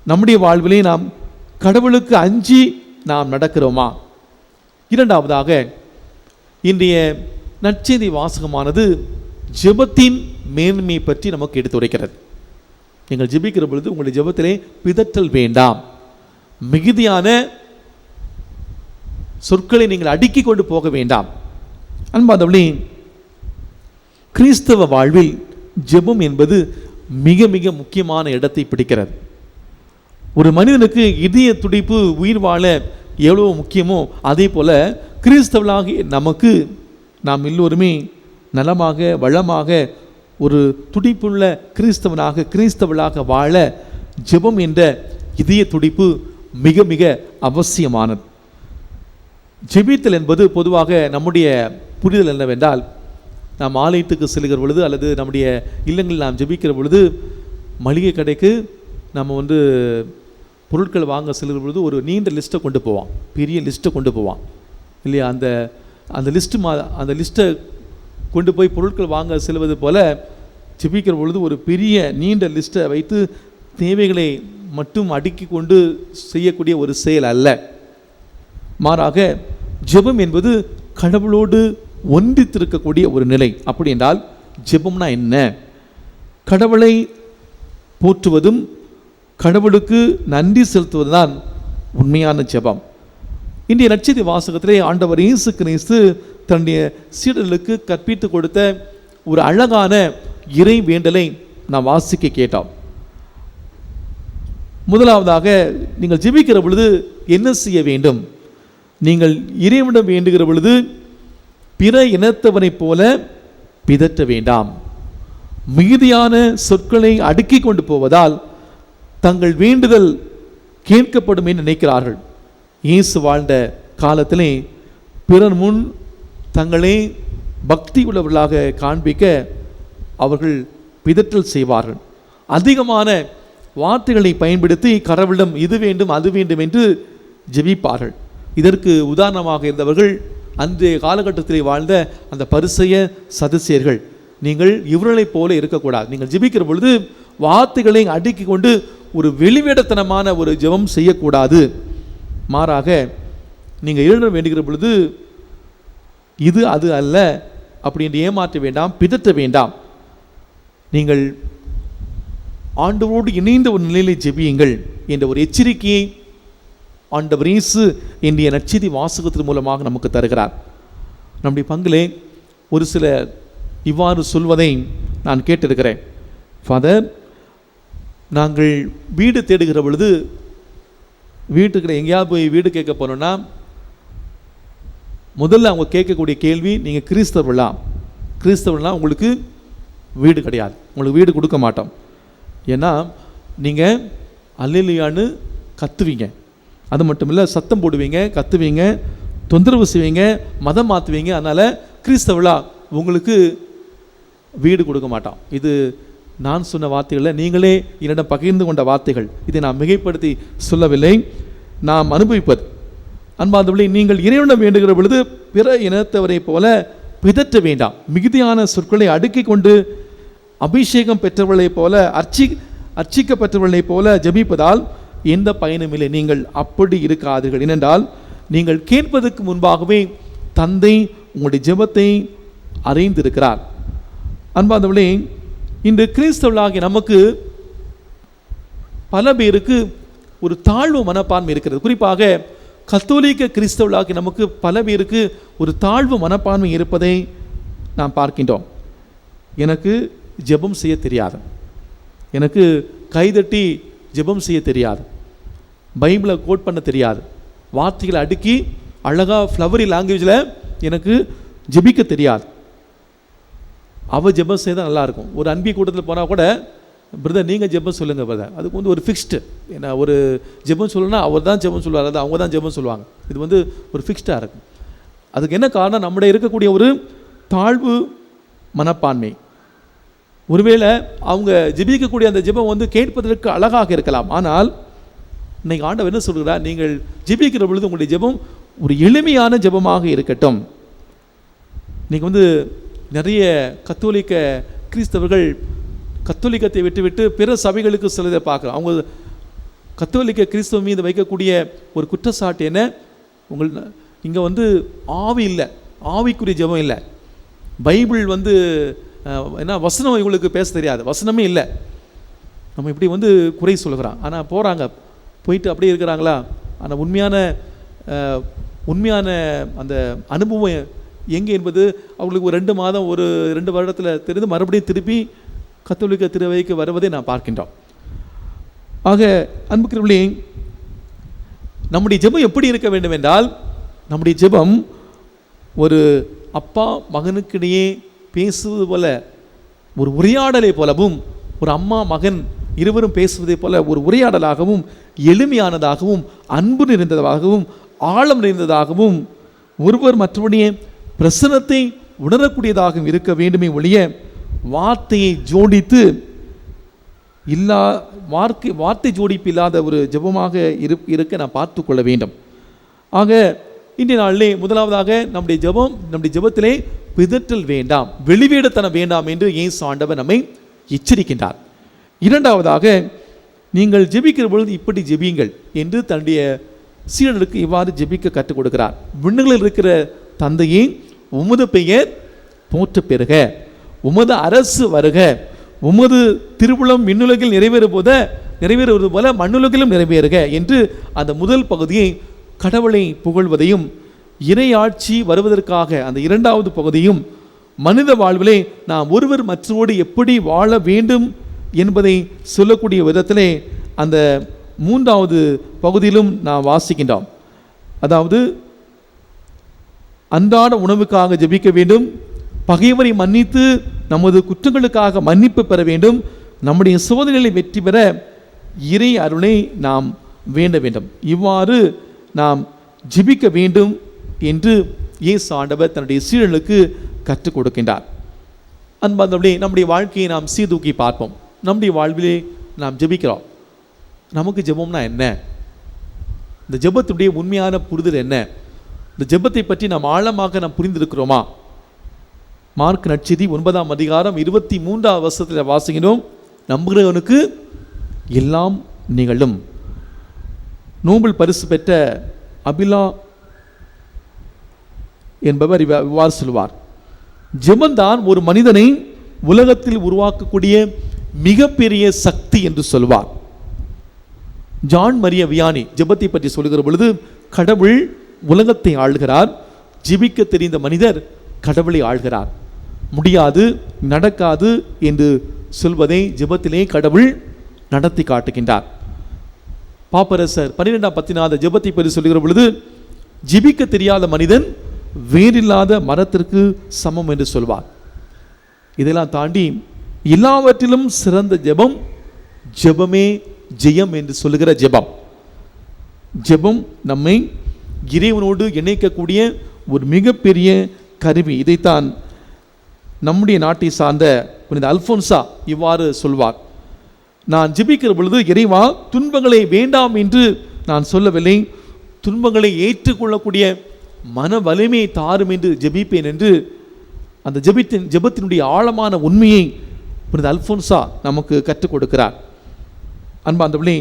S2: நம்முடைய வாழ்விலே நாம் கடவுளுக்கு அஞ்சி நாம் நடக்கிறோமா? இரண்டாவதாக, இன்றைய நற்செய்தி வாசகமானது ஜெபத்தின் மேன்மையை பற்றி நமக்கு எடுத்துரைக்கிறது. நீங்கள் ஜெபிக்கிற பொழுது உங்களுடைய ஜெபத்திலே பிதற்றல் வேண்டாம். மிகுதியான சொற்களை நீங்கள் அடுக்கி கொண்டு போக வேண்டாம். அன்பாதவர்களே, கிறிஸ்தவ வாழ்வில் ஜெபம் என்பது மிக மிக முக்கியமான இடத்தை பிடிக்கிறது. ஒரு மனிதனுக்கு இதய துடிப்பு உயிர் வாழ எவ்வளவு முக்கியமோ அதே போல கிறிஸ்தவர்களாகிய நமக்கு நாம் எல்லோருமே நலமாக வளமாக ஒரு துடிப்புள்ள கிறிஸ்தவளாக வாழ ஜெபம் என்ற இதய துடிப்பு மிக மிக அவசியமானது. ஜெபித்தல் என்பது பொதுவாக நம்முடைய புரிதல் என்னவென்றால், நாம் ஆலயத்துக்கு செல்கிற பொழுது அல்லது நம்முடைய இல்லங்களில் நாம் ஜெபிக்கிற பொழுது மளிகை கடைக்கு நம்ம பொருட்கள் வாங்க செல்கிற பொழுது ஒரு நீண்ட லிஸ்ட்டை கொண்டு போவான், பெரிய லிஸ்ட்டை கொண்டு போவான் இல்லையா? அந்த லிஸ்ட்டை கொண்டு போய் பொருட்கள் வாங்க செல்வது போல ஜெபிக்கிற பொழுது ஒரு பெரிய நீண்ட லிஸ்ட்டை வைத்து தேவைகளை மட்டும் அடுக்கி கொண்டு செய்யக்கூடிய ஒரு செயல் அல்ல. மாறாக ஜெபம் என்பது கடவுளோடு ஒன்றித்திருக்கக்கூடிய ஒரு நிலை. அப்படி என்றால் ஜெபம்னா என்ன? கடவுளை போற்றுவதும் கடவுளுக்கு நன்றி செலுத்துவதுதான் உண்மையான ஜெபம். இன்றைய நற்செய்தி வாசகத்திலே ஆண்டவர் இயேசு கிறிஸ்து தன்னுடைய சீடர்களுக்கு கற்பித்து கொடுத்த ஒரு அழகான இறை வேண்டலை நாம் வாசிக்க கேட்டோம். முதலாவதாக, நீங்கள் ஜெபிக்கிற பொழுது என்ன செய்ய வேண்டும்? நீங்கள் இறைவனிடம் வேண்டுகிற பொழுது பிற இனத்தவனைப் போல பிதற்ற வேண்டாம். மிகுதியான சொற்களை அடுக்கி கொண்டு போவதால் தங்கள் வேண்டுதல் கேட்கப்படும் என்று நினைக்கிறார்கள். இயேசு வாழ்ந்த காலத்திலே பிறர் முன் தங்களை பக்தி உள்ளவர்களாக காண்பிக்க அவர்கள் பிதற்றல் செய்வார்கள். அதிகமான வார்த்தைகளை பயன்படுத்தி கடவுளிடம் இது வேண்டும் அது வேண்டும் என்று ஜெபிப்பார்கள். இதற்கு உதாரணமாக இருந்தவர்கள் அன்றைய காலகட்டத்திலே வாழ்ந்த அந்த பரிசேய சதுசேயர்கள். நீங்கள் இவர்களைப் போல இருக்கக்கூடாது. நீங்கள் ஜெபிக்கிற பொழுது வார்த்தைகளை அடுக்கி கொண்டு ஒரு வெளிவேடத்தனமான ஒரு ஜெபம் செய்யக்கூடாது. மாறாக நீங்கள் இறைவனிடம் வேண்டுகிற பொழுது இது அது அல்ல அப்படி என்று ஏமாற்ற வேண்டாம், பிதற்ற வேண்டாம். நீங்கள் ஆண்டவரோடு இணைந்த ஒரு நிலையிலே ஜெபியுங்கள் என்ற ஒரு எச்சரிக்கையை ஆண்டவர் இயேசு இன்றைய நற்செய்தி வாசகத்தின் மூலமாக நமக்கு தருகிறார். நம்முடைய பங்கிலே ஒரு சில இவ்வாறு சொல்வதை நான் கேட்டிருக்கிறேன். ஃபாதர், நாங்கள் வீடு தேடுகிற பொழுது வீட்டுக்கு எங்கேயாவது போய் வீடு கேட்க போனோம்னா முதல்ல அவங்க கேட்கக்கூடிய கேள்வி, நீங்கள் கிறிஸ்தவர்களா உங்களுக்கு வீடு கிடையாது, உங்களுக்கு வீடு கொடுக்க மாட்டோம். ஏன்னா நீங்கள் அல்லேலூயான்னு கத்துவீங்க, அது மட்டும் இல்லை சத்தம் போடுவீங்க, கத்துவீங்க, தொந்தரவு செய்வீங்க, மதம் மாற்றுவீங்க, அதனால் கிறிஸ்தவர்களா உங்களுக்கு வீடு கொடுக்க மாட்டோம். இது நான் சொன்ன வார்த்தைகளில் நீங்களே என்னிடம் பகிர்ந்து கொண்ட வார்த்தைகள். இதை நான் மிகைப்படுத்தி சொல்லவில்லை, நாம் அனுபவிப்பது. அன்பார்ந்தவர்களே, நீங்கள் இறைவனிடம் வேண்டுகிற பொழுது பிற இனத்தவரை போல பிதற்ற வேண்டாம். மிகுதியான சொற்களை அடுக்கி கொண்டு அபிஷேகம் பெற்றவர்களைப் போல அர்ச்சிக்கப்பட்டவர்களைப் போல ஜெபிப்பதால் எந்த பயனும் இல்லை. நீங்கள் அப்படி இருக்காதீர்கள். ஏனென்றால் நீங்கள் கேட்பதற்கு முன்பாகவே தந்தை உங்களுடைய ஜெபத்தை அறிந்திருக்கிறார். அன்பார்ந்தவர்களே, இன்று கிறிஸ்தவர்களாகிய நமக்கு பல பேருக்கு ஒரு தாழ்வு மனப்பான்மை இருக்கிறது. குறிப்பாக கத்தோலிக்க கிறிஸ்தவர்களாகிய நமக்கு பல பேருக்கு ஒரு தாழ்வு மனப்பான்மை இருப்பதை நாம் பார்க்கின்றோம். எனக்கு ஜெபம் செய்ய தெரியாது, எனக்கு கைதட்டி ஜெபம் செய்ய தெரியாது, பைபிளை கோட் பண்ண தெரியாது, வார்த்தைகளை அடுக்கி அழகாக ஃப்ளவரி லாங்குவேஜில் எனக்கு ஜெபிக்க தெரியாது. அவள் ஜெபம் செய்தால் நல்லாயிருக்கும். ஒரு அன்பி கூட்டத்தில் போனால் கூட, பிரதர் நீங்கள் ஜெபம் சொல்லுங்கள் பிரதர், அதுக்கு ஒரு ஃபிக்ஸ்டு, ஏன்னா ஒரு ஜெபம் சொல்லணும்னா அவர் தான் ஜெபம் சொல்லுவார், அது அவங்க தான் ஜெபம் சொல்லுவாங்க. இது ஒரு ஃபிக்ஸ்டாக இருக்கும். அதுக்கு என்ன காரணம்? நம்முடைய இருக்கக்கூடிய ஒரு தாழ்வு மனப்பான்மை. ஒருவேளை அவங்க ஜெபிக்கக்கூடிய அந்த ஜெபம் கேட்பதற்கு அழகாக இருக்கலாம், ஆனால் இன்னைக்கு ஆண்டவர் என்ன சொல்கிறார்? நீங்கள் ஜெபிக்கிற பொழுது உங்களுடைய ஜெபம் ஒரு எளிமையான ஜெபமாக இருக்கட்டும். இன்னைக்கு நிறைய கத்தோலிக்க கிறிஸ்தவர்கள் கத்தோலிக்கத்தை விட்டுவிட்டு பிற சபைகளுக்கு செல்வதை பார்க்குறோம். அவங்க கத்தோலிக்க கிறிஸ்தவ மீது வைக்கக்கூடிய ஒரு குற்றச்சாட்டு என்ன? இங்கே ஆவி இல்லை, ஆவிக்குரிய ஜெபம் இல்லை, பைபிள் என்ன வசனம் இவங்களுக்கு பேச தெரியாது, வசனமே இல்லை. நம்ம இப்படி குறை சொல்கிறான். ஆனால் போயிட்டு அப்படியே இருக்கிறாங்களா? ஆனால் உண்மையான அந்த அனுபவம் எங்கே என்பது அவங்களுக்கு ஒரு 2 மாதம் ஒரு 2 வருடத்தில் தெரிந்து மறுபடியும் திருப்பி கத்தோலிக்க திருவைக்கு வருவதை நாம் பார்க்கின்றோம். ஆக அன்புக்குரியவர்களே, நம்முடைய ஜெபம் எப்படி இருக்க வேண்டும் என்றால், நம்முடைய ஜெபம் ஒரு அப்பா மகனுக்கிடையே பேசுவது போல, ஒரு உரையாடலை போலவும், ஒரு அம்மா மகன் இருவரும் பேசுவதை போல ஒரு உரையாடலாகவும், எளிமையானதாகவும், அன்பு நிறைந்ததாகவும், ஆழம் நிறைந்ததாகவும், ஒருவர் மற்றவருடைய பிரசனத்தை உணரக்கூடியதாகவும் இருக்க வேண்டுமே ஒழிய வார்த்தையை ஜோடித்து வார்த்தை ஜோடிப்பு இல்லாத ஒரு ஜெபமாக இருக்க நாம் பார்த்து கொள்ள வேண்டும். ஆக இன்றைய நாளிலே முதலாவதாக நம்முடைய ஜெபத்திலே பிதற்றல் வேண்டாம், வெளிவேடத்தனம் வேண்டாம் என்று இயேசு ஆண்டவர் நம்மை எச்சரிக்கின்றார். இரண்டாவதாக, நீங்கள் ஜெபிக்கிற பொழுது இப்படி ஜெபியுங்கள் என்று தன்னுடைய சீடர்களுக்கு இவ்வாறு ஜெபிக்க கற்றுக் கொடுக்கிறார். விண்ணுகளில் இருக்கிற தந்தையே, உமது பெயர் போற்ற பெறுக, உமது அரசு வருக, உமது திருவுளம் விண்ணுலகில் நிறைவேறுவது போல மண்ணுலகிலும் நிறைவேறுக என்று அந்த முதல் பகுதியை கடவுளை புகழ்வதையும், இறையாட்சி வருவதற்காக அந்த இரண்டாவது பகுதியும், மனித வாழ்விலே நாம் ஒருவர் மற்றோடு எப்படி வாழ வேண்டும் என்பதை சொல்லக்கூடிய விதத்திலே அந்த மூன்றாவது பகுதியிலும் நாம் வாசிக்கின்றோம். அதாவது, அன்றாட உணவுக்காக ஜெபிக்க வேண்டும், பகைவரை மன்னித்து நமது குற்றங்களுக்காக மன்னிப்பு பெற வேண்டும், நம்முடைய சோதனைகளை வெற்றி பெற இறை அருளை நாம் வேண்ட வேண்டும். இவ்வாறு நாம் ஜெபிக்க வேண்டும் என்று இயேசு ஆண்டவர் தன்னுடைய சீடர்களுக்கு கற்றுக் கொடுக்கின்றார். அன்பார்ந்தவர்களே, நம்முடைய வாழ்க்கையை நாம் சீர்தூக்கி பார்ப்போம். நம்முடைய வாழ்விலே நாம் ஜெபிக்கிறோம். நமக்கு ஜெபம்னா என்ன? இந்த ஜெபத்துடைய உண்மையான புரிதல் என்ன? இந்த ஜெபத்தை பற்றி நாம் ஆழமாக நாம் புரிந்திருக்கிறோமா? மார்க் நற்செய்தி 9ஆம் அதிகாரம் 23ஆம் வசனத்தில் வாசிக்கிறோம், நம்புகிறவனுக்கு எல்லாம் நிகழும். நோபல் பரிசு பெற்ற அபிலா என்பவர் இவ்வாறு சொல்வார், ஜெபந்தான் ஒரு மனிதனை உலகத்தில் உருவாக்கக்கூடிய மிகப்பெரிய சக்தி என்று சொல்வார். ஜான் மரிய வியானி ஜெபத்தை பற்றி சொல்லுகிற பொழுது, கடவுள் உலகத்தை ஆள்கிறார், ஜெபிக்க தெரிந்த மனிதர் கடவுளை ஆள்கிறார். முடியாது, நடக்காது என்று சொல்வதை ஜெபத்திலே கடவுள் நடத்தி காட்டுகின்றார். பாப்பரசர் 12ஆம் பத்தினாத ஜெபத்தை பற்றி சொல்லுகிற பொழுது, ஜெபிக்க தெரியாத மனிதன் வேறில்லாத மரத்திற்கு சமம் என்று சொல்வார். இதெல்லாம் தாண்டி எல்லாவற்றிலும் சிறந்த ஜெபம் ஜெபமே ஜெயம் என்று சொல்லுகிற ஜெபம். ஜெபம் நம்மை இறைவனோடு இணைக்கக்கூடிய ஒரு மிகப்பெரிய கருவி. இதைத்தான் நம்முடைய நாட்டை சார்ந்த புனித அல்போன்சா இவ்வாறு சொல்வார், நான் ஜெபிக்கிற பொழுது, இறைவா, துன்பங்களை வேண்டாம் என்று நான் சொல்லவில்லை, துன்பங்களை ஏற்றுக்கொள்ளக்கூடிய மன வலிமையை தாரும் என்று ஜெபிப்பேன் என்று அந்த ஜெபத்தினுடைய ஆழமான உண்மையை புனித அல்போன்சா நமக்கு கற்றுக் கொடுக்கிறார். அன்பார்ந்தவர்களே,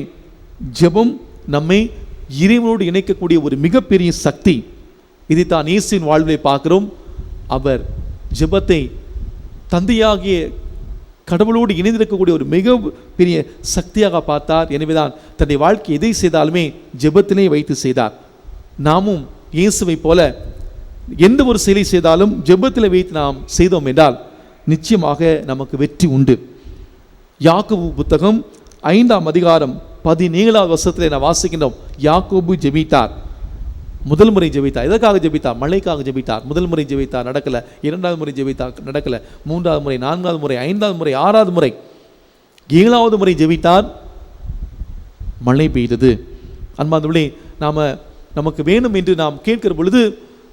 S2: ஜெபம் நம்மை இறைவனோடு இணைக்கக்கூடிய ஒரு மிகப்பெரிய சக்தி. இதைத்தான் இயேசுவின் வாழ்விலே பார்க்கிறோம். அவர் ஜெபத்தை தந்தையாகிய கடவுளோடு இணைந்திருக்கக்கூடிய ஒரு மிக பெரிய சக்தியாக பார்த்தார். எனவேதான் தன்னுடைய வாழ்க்கை எதை செய்தாலுமே ஜெபத்திலே வைத்து செய்தார். நாமும் இயேசுவை போல எந்த ஒரு செயலை செய்தாலும் ஜெபத்தில் வைத்து நாம் செய்தோம் என்றால் நிச்சயமாக நமக்கு வெற்றி உண்டு. யாக்கோபு புத்தகம் 5ஆம் அதிகாரம் 17ஆவது வசனத்தில் நான் வாசிக்கின்றோம், யாக்கோபு ஜெபித்தார். முதல் முறை ஜெபித்தார். எதற்காக ஜெபித்தார்? மழைக்காக ஜெபித்தார். முதல் முறை ஜெபித்தார், நடக்கல. இரண்டாவது முறை ஜெபித்தார், நடக்கல. மூன்றாவது முறை, நான்காவது முறை, ஐந்தாவது முறை, ஆறாவது முறை, 7வது முறை ஜெபித்தார், மழை பெய்தது. அன்பார்ந்தவர்களே, நமக்கு வேணும் என்று நாம் கேட்கிற பொழுது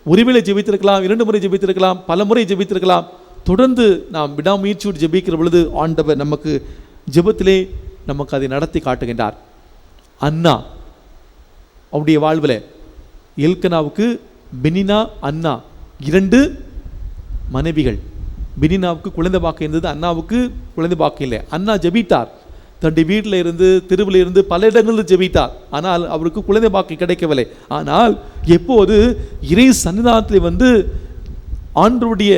S2: ஒருவேளை ஜெபித்திருக்கலாம், 2 முறை ஜெபித்திருக்கலாம், பல முறை ஜெபித்திருக்கலாம். தொடர்ந்து நாம் விடாமுயற்சியோடு ஜெபிக்கிற பொழுது ஆண்டவர் நமக்கு ஜெபத்திலே நமக்கு அதை நடத்தி காட்டுகின்றார். அன்னா அவருடைய வாழ்வில் எல்கனாவுக்கு பெனினா அன்னா 2 மனைவிகள். பெனினாவுக்கு குழந்தை பாக்கியம் இருந்தது, அண்ணாவுக்கு குழந்தை பாக்கியம் இல்லை. அண்ணா ஜெபித்தார், தன்னுடைய வீட்டில் இருந்து தெருவில் இருந்து பல இடங்களில் ஜெபித்தார், ஆனால் அவருக்கு குழந்தை பாக்கியம் கிடைக்கவில்லை. ஆனால் எப்போது இறை சன்னிதானத்தில் ஆண்டவருடைய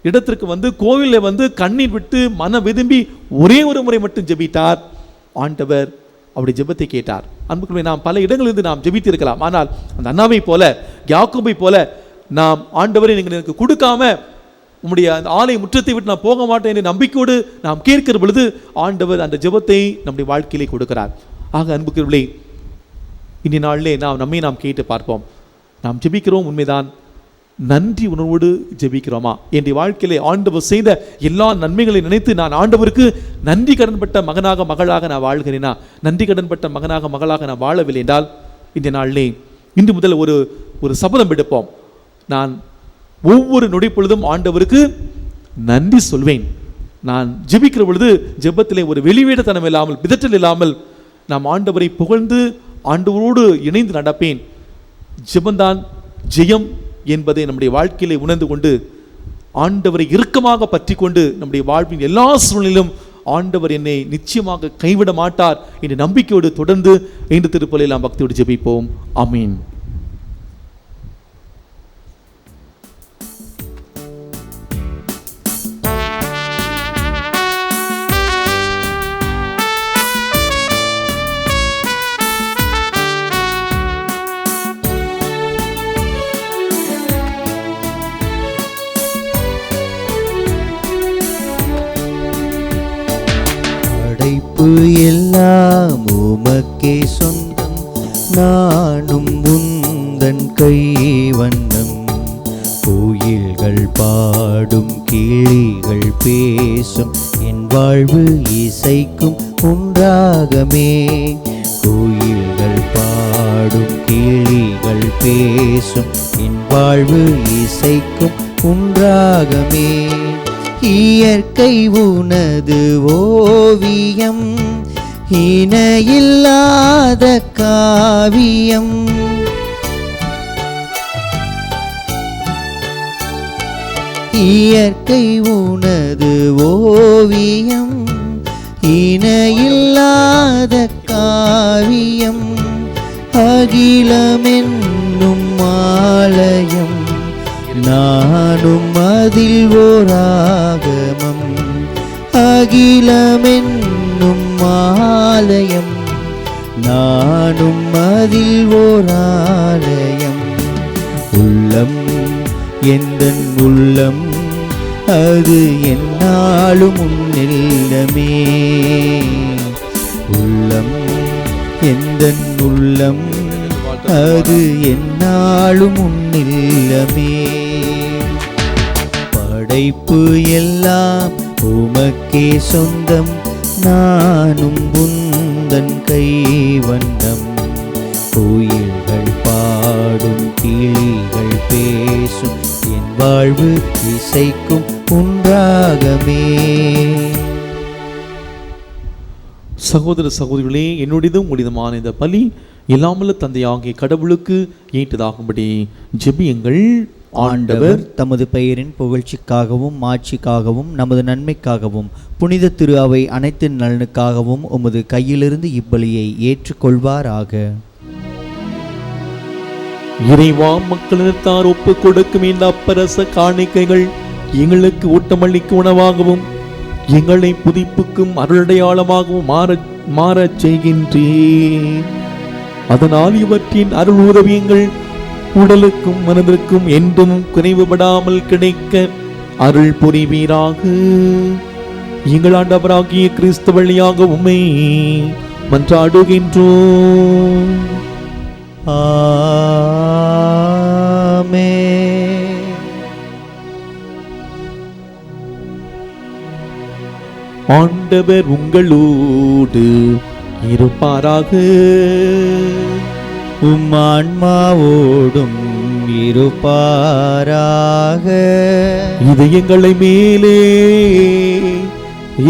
S2: இடத்திற்கு கோவிலில் கண்ணீர் விட்டு மன விரும்பி ஒரே ஒரு முறை மட்டும் ஜெபித்தார், ஆண்டவர் அவருடைய ஜெபத்தை கேட்டார். அன்புக்குள்ளே, நாம் பல இடங்களிலிருந்து நாம் ஜெபித்து இருக்கலாம், ஆனால் அந்த அண்ணாவை போல யாக்கோபை போல நாம் ஆண்டவரை நீங்கள் எனக்கு கொடுக்காம உம்முடைய அந்த ஆலய முற்றத்தை விட்டு நான் போக மாட்டேன் என்று நம்பிக்கையோடு நாம் கேட்கிற பொழுது ஆண்டவர் அந்த ஜெபத்தை நம்முடைய வாழ்க்கையிலே கொடுக்கிறார். ஆக அன்புக்குள்ளே, இன்றைய நாளிலே நாம் கேட்டு பார்ப்போம். நாம் ஜெபிக்கிறோம் உண்மைதான், நன்றி உணர்வோடு ஜெபிக்கிறோமா? என்னுடைய வாழ்க்கையிலே ஆண்டவர் செய்த எல்லா நன்மைகளை நினைத்து நான் ஆண்டவருக்கு நன்றி கடன்பட்ட மகனாக மகளாக நான் வாழ்கிறேனா? நன்றி கடன்பட்ட மகனாக மகளாக நான் வாழவில்லை என்றால் இந்த நாளிலே இன்று முதல் ஒரு சபதம் எடுப்போம். நான் ஒவ்வொரு நொடி பொழுதும் ஆண்டவருக்கு நன்றி சொல்வேன். நான் ஜெபிக்கிற பொழுது ஜெபத்திலே ஒரு வெளிவேடத்தனம் இல்லாமல், பிதற்றல் இல்லாமல் நாம் ஆண்டவரை புகழ்ந்து ஆண்டவரோடு இணைந்து நடப்பேன். ஜெபந்தான் ஜெயம் என்பதை நம்முடைய வாழ்க்கையிலே உணர்ந்து கொண்டு ஆண்டவரை இறுக்கமாக பற்றி கொண்டு நம்முடைய வாழ்வின் எல்லா சூழ்நிலையிலும் ஆண்டவர் என்னை நிச்சயமாக கைவிட மாட்டார் என்ற நம்பிக்கையோடு தொடர்ந்து இந்த திருப்பலியில் நாம் பக்தியோடு ஜெபிப்போம். ஆமீன்.
S1: எல்லாம் உமக்கே சொந்தம், நானும் உந்தன் கைவண்ணம். கோயில்கள் பாடும் கிளிகள் பேசும், என் வாழ்வு இசைக்கும் உன்றாகமே. கோயில்கள் பாடும் கிளிகள் பேசும், என் வாழ்வு இசைக்கும் உன்றாகமே. இயற்கை உனது ஓவியம், இணையில்லாத காவியம். இயற்கை உனது ஓவியம், இணையில்லாத காவியம். அகிலமென்னும் ஆலயம், நானும் அதில் ஓராகமம். அகிலமென்னும் ஆலயம், நானும் அதில் ஓராலயம். உள்ளம் எந்தன் உள்ளம், அது என்னாலும் உன்னில்லமே. உள்ளம் எந்தன் உள்ளம், அது என்னாலும் உன்னில்லமே. படைப்பு எல்லாம் உமக்கே சொந்தம், நானும் உந்தன் கைவண்ணம். கோயில்கள் பாடும் கிளிகள் பேசும், என் வாழ்வு இசைக்கும் உன்றாகமே.
S2: சகோதர சகோதரிகளே, என்னுடையதும் உங்களுடையதுமான இந்த பலி எல்லாமல்ல தந்தையாகிய கடவுளுக்கு ஏற்றதாகும்படி ஜெபியுங்கள்.
S1: ஆண்டவர் தமது பெயரின் புகழ்ச்சிக்காகவும் மாட்சிக்காகவும் நமது நன்மைக்காகவும் புனித திரு அவை அனைத்து நலனுக்காகவும் உமது கையிலிருந்து இப்பலியை ஏற்றுக்கொள்வாராக.
S2: இறைவா, மக்களினத்தார் ஒப்பு கொடுக்கும் இந்த அப்பரச காணிக்கைகள் எங்களுக்கு ஊட்டமளிக்கும் உணவாகவும் எங்களை புதுப்பிக்கும் அருளடையாளமாகவும் மாறச் செய்கின்றேன். அதனால் இவற்றின் அருள் உதவியங்கள் உடலுக்கும் மனதிற்கும் என்றும் குறைவுபடாமல் கிடைக்க அருள் புரிவீராக. எங்கள் ஆண்டவராகிய கிறிஸ்து வழியாக உம்மை மன்றாடுகின்றோம்.
S1: ஆமென்.
S2: ஆண்டவர் உங்களோடு இருப்பாராக.
S1: உம் ஆன்மாவோடும் இருப்பாராக.
S2: இதயங்களை மேலே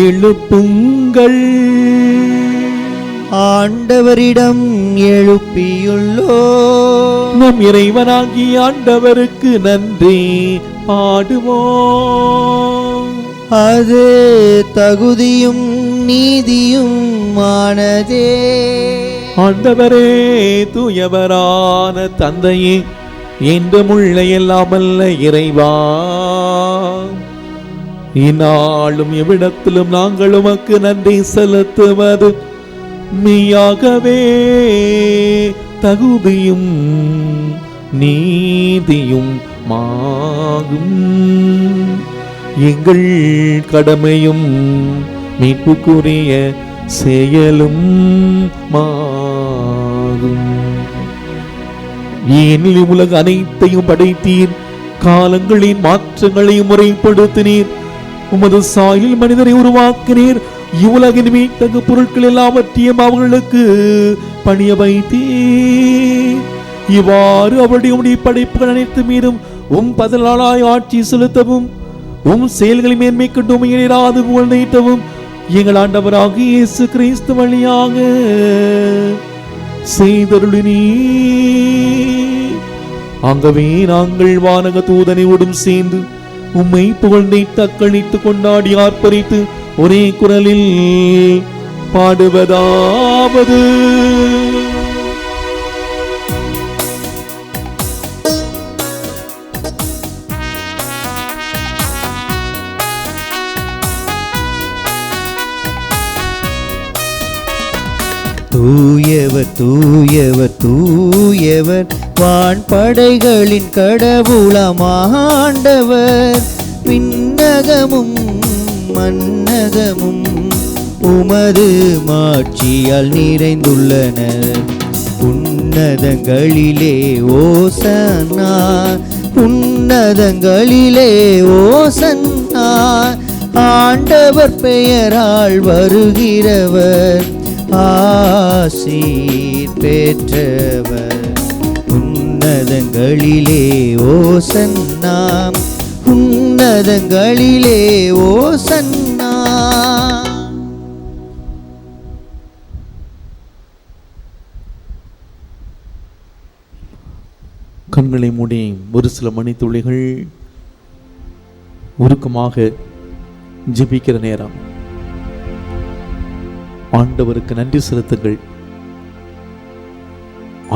S2: எழுப்புங்கள்,
S1: ஆண்டவரிடம் எழுப்பியுள்ளோ.
S2: நம் இறைவனாகி ஆண்டவருக்கு நன்றி பாடுவோம்.
S1: அது தகுதியும் நீதியும் ஆனதே.
S2: ஆண்டவரே, தூயவரான தந்தையே, என்றுமுள்ள எல்லாமல்ல இறைவா, இந்நாளும் எவ்விடத்திலும் நாங்கள் உமக்கு நன்றி செலுத்துவது மெய்யாகவே தகுதியும் நீதியும் மாகும். எங்கள் கடமையும் மீட்புக்குரிய செயலும் மாகும். ஏனில் உலக அனைத்தையும் படைத்தீர், காலங்களின் மாற்றங்களையும் முறைப்படுத்தினீர், உமது சாயலில் மனிதரை உருவாக்கினீர், இவ்வுலகின் மீட்டகு பொருட்கள் எல்லாவற்றையும் அவர்களுக்கு பணிய வைத்தீர். இவ்வாறு அவருடைய படைப்புகள் அனைத்து மீதும் பதிலாளாய் ஆட்சி செலுத்தவும், செயல்களை மேன்மை கொண்டு உமையிராது புகழ்ந்தவும் எங்கள் ஆண்டவராகிய இயேசு கிறிஸ்து வழியாக செய்தருளினீர். ஆகவே நாங்கள் வானக தூதனையோடும் சேர்ந்து உம்மை புகழ்ந்தை தக்களித்து கொண்டாடி ஆர்ப்பரித்து ஒரே குரலில் பாடுவதாவது:
S1: தூயவர் தூயவர் தூயவர், வான்படைகளின் கடவுளாம் ஆண்டவர். விண்ணகமும் மன்னகமும் உமது மாட்சியால் நிறைந்துள்ளன. உன்னதங்களிலே ஓசன்னா, உன்னதங்களிலே ஓசன்னா. ஆண்டவர் பெயரால் வருகிறவர் ஆசீர் பெற்றவர். உன்னதங்களிலே ஓசன்னா, உன்னதங்களிலே ஓசன்னா.
S2: கண்களை மூடி ஒரு சில மணித்துளிகள் உருக்கமாக ஜெபிக்கிற நேரம். ஆண்டவருக்கு நன்றி செலுத்துங்கள்,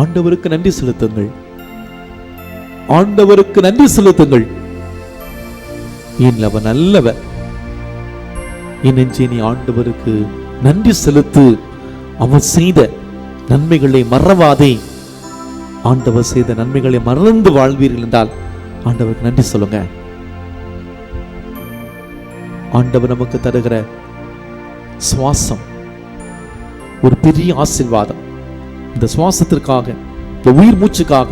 S2: ஆண்டவருக்கு நன்றி செலுத்துங்கள், ஆண்டவருக்கு நன்றி செலுத்துங்கள். ஏன் அவர் நல்லவர். என் நெஞ்சே, நீ ஆண்டவருக்கு நன்றி செலுத்து. அவர் செய்த நன்மைகளை மறவாதே. ஆண்டவர் செய்த நன்மைகளை மறந்து வாழ்வீர்கள் என்றால் ஆண்டவருக்கு நன்றி சொல்லுங்க. ஆண்டவர் நமக்கு தருகிற சுவாசம் ஒரு பெரிய ஆசீர்வாதம். இந்த சுவாசத்திற்காக, இந்த உயிர் மூச்சுக்காக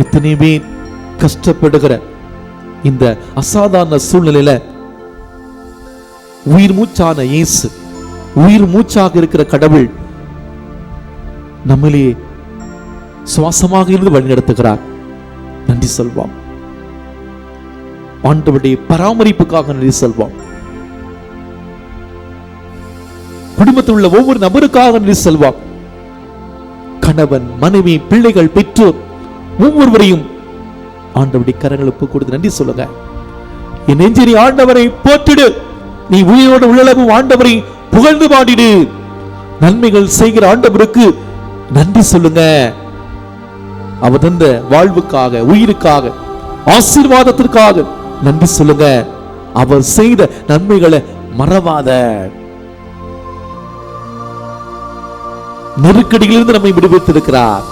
S2: இத்தனை பேர் கஷ்டப்படுகிற இந்த அசாதாரண சூழ்நிலையில உயிர் மூச்சான இயேசு, உயிர் மூச்சாக இருக்கிற கடவுள் நம்மளே சுவாசமாக இருந்து வழிநடத்துகிறார். நன்றி சொல்வோம். ஆண்டவருடைய பராமரிப்புக்காக நன்றி சொல்வோம். குடும்பத்தில் உள்ள ஒவ்வொரு நபருக்காக நன்றி சொல்வோம். கணவன், மனைவி, பிள்ளைகள், பெற்றோர் ஒவ்வொருவரையும் ஆண்டவருடைய கரங்களுக்கு கொடுத்து நன்றி சொல்லுங்க. என் நெஞ்சினி ஆண்டவரை போற்றிடு. நீ உயிரோடு உள்ளளவும் ஆண்டவரை புகழ்ந்து பாடிடு. நன்மைகள் செய்கிற ஆண்டவருக்கு நன்றி சொல்லுங்க. அவர் தந்த வாழ்வுக்காக, உயிருக்காக, ஆசீர்வாதத்திற்காக நன்றி சொல்லுங்க. அவர் செய்த நன்மைகளை மறவாத. நெருக்கடியிலிருந்து நம்மை விடுவித்திருக்கிறார்.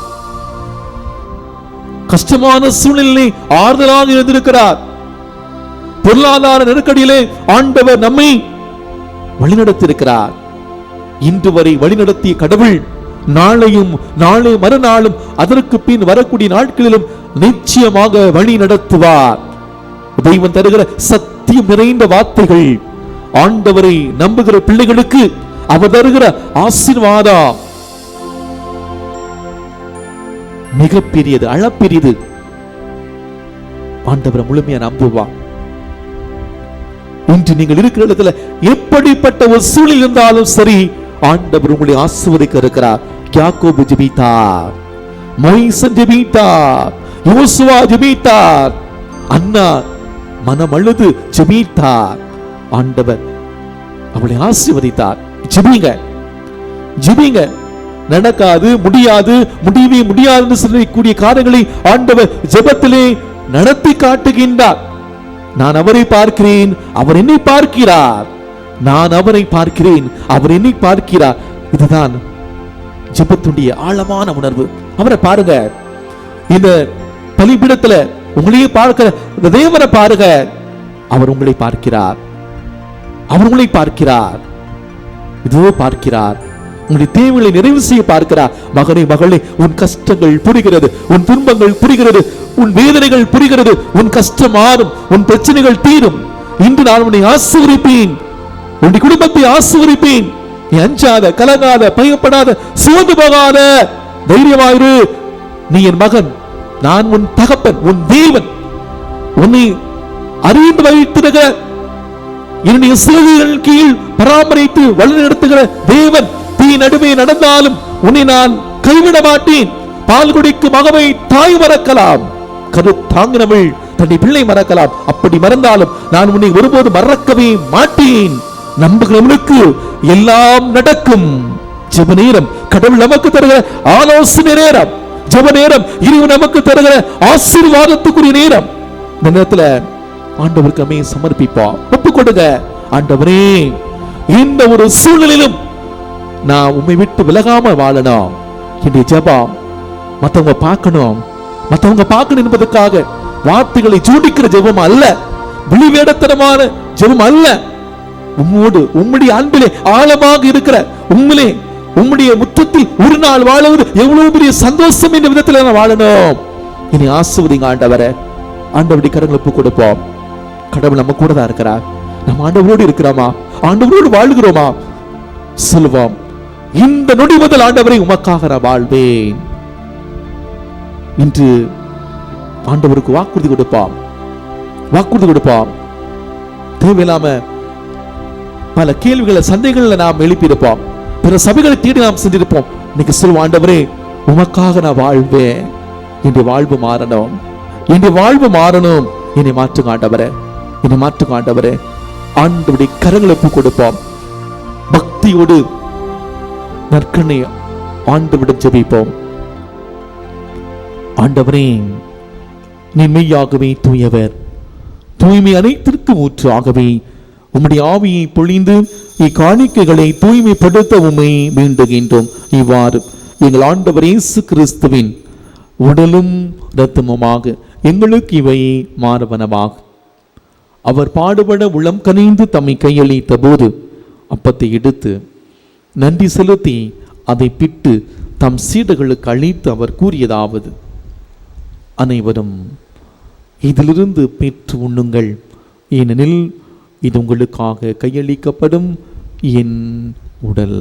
S2: கஷ்டமான சூழ்நிலை ஆறுதலாக இருந்திருக்கிறார். பொருளாதார நெருக்கடியிலே ஆண்டவர் நம்மை வழிநடத்தியிருக்கிறார். இன்று வரை வழிநடத்திய கடவுள் நாளையும், நாளை மறுநாளும், அதற்கு பின் வரக்கூடிய நாட்களிலும் நிச்சயமாக வழி நடத்துவார். தெய்வம் தருகிற சத்தியம் நிறைந்த வார்த்தைகள். ஆண்டவரை நம்புகிற பிள்ளைகளுக்கு அவர் தருகிற ஆசீர்வாதம் மிகப்பெரியது, அளப்பெரியது. ஆண்டவரை முழுமையா நம்புவார். இன்று நீங்கள் இருக்கிற இடத்துல எப்படிப்பட்ட ஒரு சூழல் இருந்தாலும் சரி, ஆண்டவர் உங்களை ஆசீர்வதிக்க இருக்கிறார். யாக்கோபு ஜெபித்தார், மோசே ஜெபித்தார், யோசுவா ஜெபித்தார், அன்னா மனம் அழுது ஜெபித்தார். ஆண்டவர் அவளை ஆசீர்வதித்தார். ஜெபிங்க, ஜெபிங்க. நடக்காது, முடியாது, முடியவே முடியாது சொல்லக்கூடிய காரியங்களை ஆண்டவர் ஜெபத்திலே நடத்தி காட்டுகின்றார். நான் அவரை பார்க்கிறேன், அவர் என்னை பார்க்கிறார். நான் அவரை பார்க்கிறேன், அவர் என்னை பார்க்கிறார். இதுதான் ஜெபத்துடைய ஆழமான உணர்வு. அவரை பாருங்க, இந்த பலிபீடத்துல உங்களையே பார்க்கிற இந்த தேவனை பாருங்க. அவர் உங்களை பார்க்கிறார், அவர் உங்களை பார்க்கிறார், இதோ பார்க்கிறார். உங்களுடைய தேவைகளை நிறைவு செய்ய பார்க்கிறார். மகனே, மகளே, உன் கஷ்டங்கள் புரிகிறது, உன் துன்பங்கள் புரிகிறது, உன் வேதனைகள் புரிகிறது. உன் கஷ்டம் மாறும், உன் பிரச்சனைகள் தீரும். இன்று நான் உன்னை ஆசீர்வதிப்பேன், உன் குடும்பத்தை ஆசீர்வதிப்பேன். நீ அஞ்சாத, கலங்காத, பயப்படாத, சோர்ந்து போகாத, தைரியமாயிரு. நீ என் மகன், நான் உன் தகப்பன், உன் தேவன். உன்னை அறிந்து வைத்திருக்கிற என்னுடைய சிலுவைகள் கீழ் பராமரித்து வழிநடத்துகிற தேவன். தீ நடுவே நடந்தாலும் உன்னை நான் கைவிட மாட்டேன். பால் குடிக்கும் மகவை தாய் மறக்கலாம், கரு தாங்கினவள் தன்னை பிள்ளை மறக்கலாம். அப்படி மறந்தாலும் நான் உன்னை ஒருபோது மறக்கவே மாட்டேன். நம்புகிறவனுக்கு எல்லாம் நடக்கும். ஜெப நேரம் கடவுள் நமக்கு தருகிற ஆலோசனை நேரம். ஜெப நேரம் இறைவன் நமக்கு தருகிற ஆசீர்வாதத்துக்குரிய நேரம். இந்த நேரத்துல ஆண்டவருக்கு நம்மை சமர்ப்பிப்போம், ஒப்புக் கொடுங்க. ஆண்டவரே, இந்த ஒரு சூழ்நிலையிலும் நான் உம்மை விட்டு விலகாம வாழணும். என்னுடைய ஜெபம் மத்தவங்க பார்க்கணும் என்பதற்காக வார்த்தைகளை ஜோடிக்கிற ஜெபம் அல்ல, வெளிவேடத்தனமான ஜெபம் அல்ல. உம்மோடு உம்முடைய அன்பிலே ஆழமாக இருக்கிற உம்மிலே உம்முடைய முற்றத்தில் ஒரு நாள் வாழுவது எவ்வளவு பெரிய சந்தோஷம் என்ற விதத்தில் நான் வாழணும். இனி ஆசீர்வதிங்க ஆண்டவரே. ஆண்டவருடைய கரங்களை ஒப்புக் கொடுப்போம். கடவுள் நம்ம கூட தான் இருக்கிறார். நம்ம ஆண்டவரோடு இருக்கிறோமா, ஆண்டவரோடு வாழ்கிறோமா சொல்லுவோம். இந்த நொடி முதல் ஆண்டவரை உமக்காக நான் வாழ்வேன் இன்று ஆண்டவருக்கு வாக்குறுதி கொடுப்போம். தேவையில்லாம பல கேள்விகளை, சந்தேகங்களை நாம் எழுப்பியிருப்போம், பிற சபைகளை தேடி நாம் சென்றிருப்போம். இன்னைக்கு சொல்லுவோம், ஆண்டவரே உமக்காக நான் வாழ்வேன். இன்று வாழ்வு மாறணும், என்னை மாற்றுங்க ஆண்டவரே, என்னை மாற்றுங்க ஆண்டவரே. ஆண்டவருடைய கரங்களை ஒப்புக் கொடுப்போம். பக்தியோடு நற்கண்ணை ஆண்டவரிடம் ஜெபிப்போம். ஆண்டவரே, நீ மெய்யாகவே தூயவர், தூய்மை அனைத்திற்கும் ஊற்று. ஆகவே உம்முடைய ஆவியை பொழிந்து இக்காணிக்கைகளை தூய்மைப்படுத்த உம்மை வேண்டுகின்றோம். இவ்வாறு எங்கள் ஆண்டவர் இயேசு கிறிஸ்துவின் உடலும் இரத்தமுமாக எங்களுக்கு இவை மாறுவனவாக. அவர் பாடுபட உளம் கனிந்து தம்மை கையளித்த போது அப்பத்தை எடுத்து நன்றி செலுத்தி அதை பிட்டு தம் சீடர்களுக்கு அளித்து அவர் கூறியதாவது: அனைவரும் இதிலிருந்து பெற்று உண்ணுங்கள், ஏனெனில் இது உங்களுக்காக கையளிக்கப்படும் என் உடல்.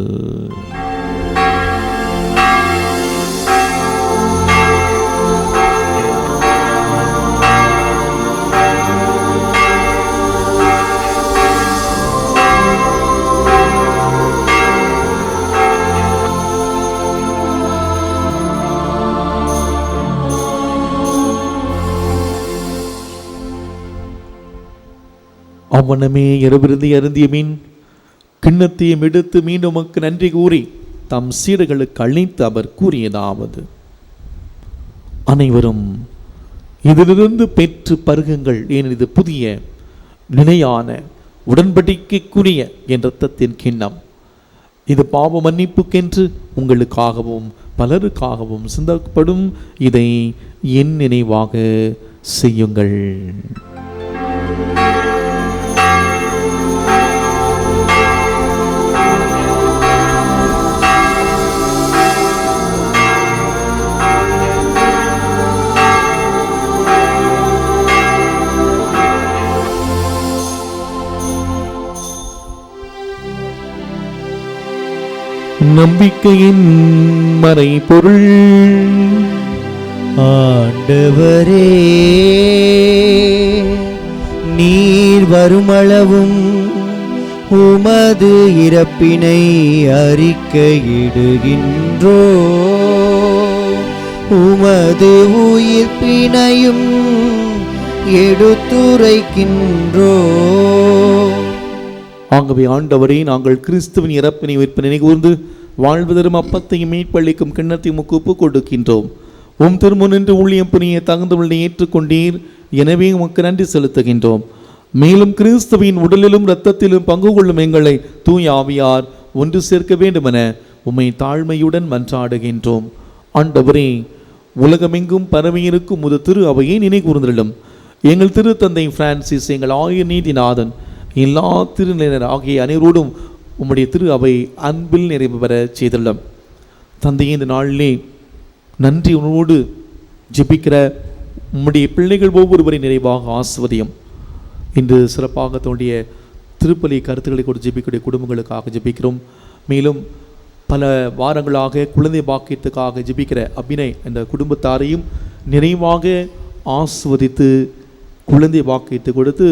S2: அவ்வண்ணமே இரவிருந்தி அருந்திய மீன் கிண்ணத்தையும் எடுத்து மீண்டும் உமக்கு நன்றி கூறி தம் சீடர்களுக்கு அளித்து அவர் கூறியதாவது: அனைவரும் இதிலிருந்து பெற்று பருகுங்கள், ஏன் இது புதிய நிலையான உடன்படிக்கைக்குரிய என் இரத்தத்தின் கிண்ணம். இது பாவ மன்னிப்புக்கென்று உங்களுக்காகவும் பலருக்காகவும் சிந்தப்படும். இதை என் நினைவாக செய்யுங்கள். நம்பிக்கையின் மறைபொருள்.
S1: ஆண்டவரே, நீர் வருமளவும் உமது இறப்பினை அறிக்கையிடுகின்றோ, உமது உயிர்ப்பினையும் எடுத்துரைக்கின்றோ.
S2: ஆகவே ஆண்டவரே, நாங்கள் கிறிஸ்துவின் இறப்பினை உயிர்ப்பினை கூர்ந்து வாழ்வதரும் அப்பத்தையும் மீட்பளிக்கும் கிண்ணத்தையும் ஒப்பு கொடுக்கின்றோம். உம் திருமுனின்று ஊழியம் புரிய தகுந்தவர்களை ஏற்றுக்கொண்டீர். எனவே உமக்கு நன்றி செலுத்துகின்றோம். மேலும் கிறிஸ்துவின் உடலிலும் இரத்தத்திலும் பங்கு கொள்ளும் எங்களை தூய ஆவியார் ஒன்று சேர்க்க வேண்டுமென உம்மை தாழ்மையுடன் மன்றாடுகின்றோம். ஆண்டவரே, உலகமெங்கும் பரவியிருக்கும் முது திரு அவையை நினைகூர்ந்திடும். எங்கள் திருத்தந்தை பிரான்சிஸ், எங்கள் ஆயர் நீதிநாதன், எல்லா திருநிலையினர் ஆகிய அனைவரோடும் உம்முடைய திரு அவை அன்பில் நிறைவு பெற செய்துள்ளோம். தந்தையே, இந்த நாளிலே நன்றி உணவோடு ஜெபிக்கிற உம்முடைய பிள்ளைகள் ஒவ்வொருவரை நிறைவாக ஆசிர்வதியும். இன்று சிறப்பாக தன்னுடைய திருப்பலி கருத்துக்களை கொண்டு ஜெபிக்கக்கூடிய குடும்பங்களுக்காக ஜெபிக்கிறோம். மேலும் பல வாரங்களாக குழந்தை பாக்கியத்துக்காக ஜெபிக்கிற அபிநய் என்ற குடும்பத்தாரையும் நிறைவாக ஆசிர்வதித்து குழந்தை பாக்கியத்தை கொடுத்து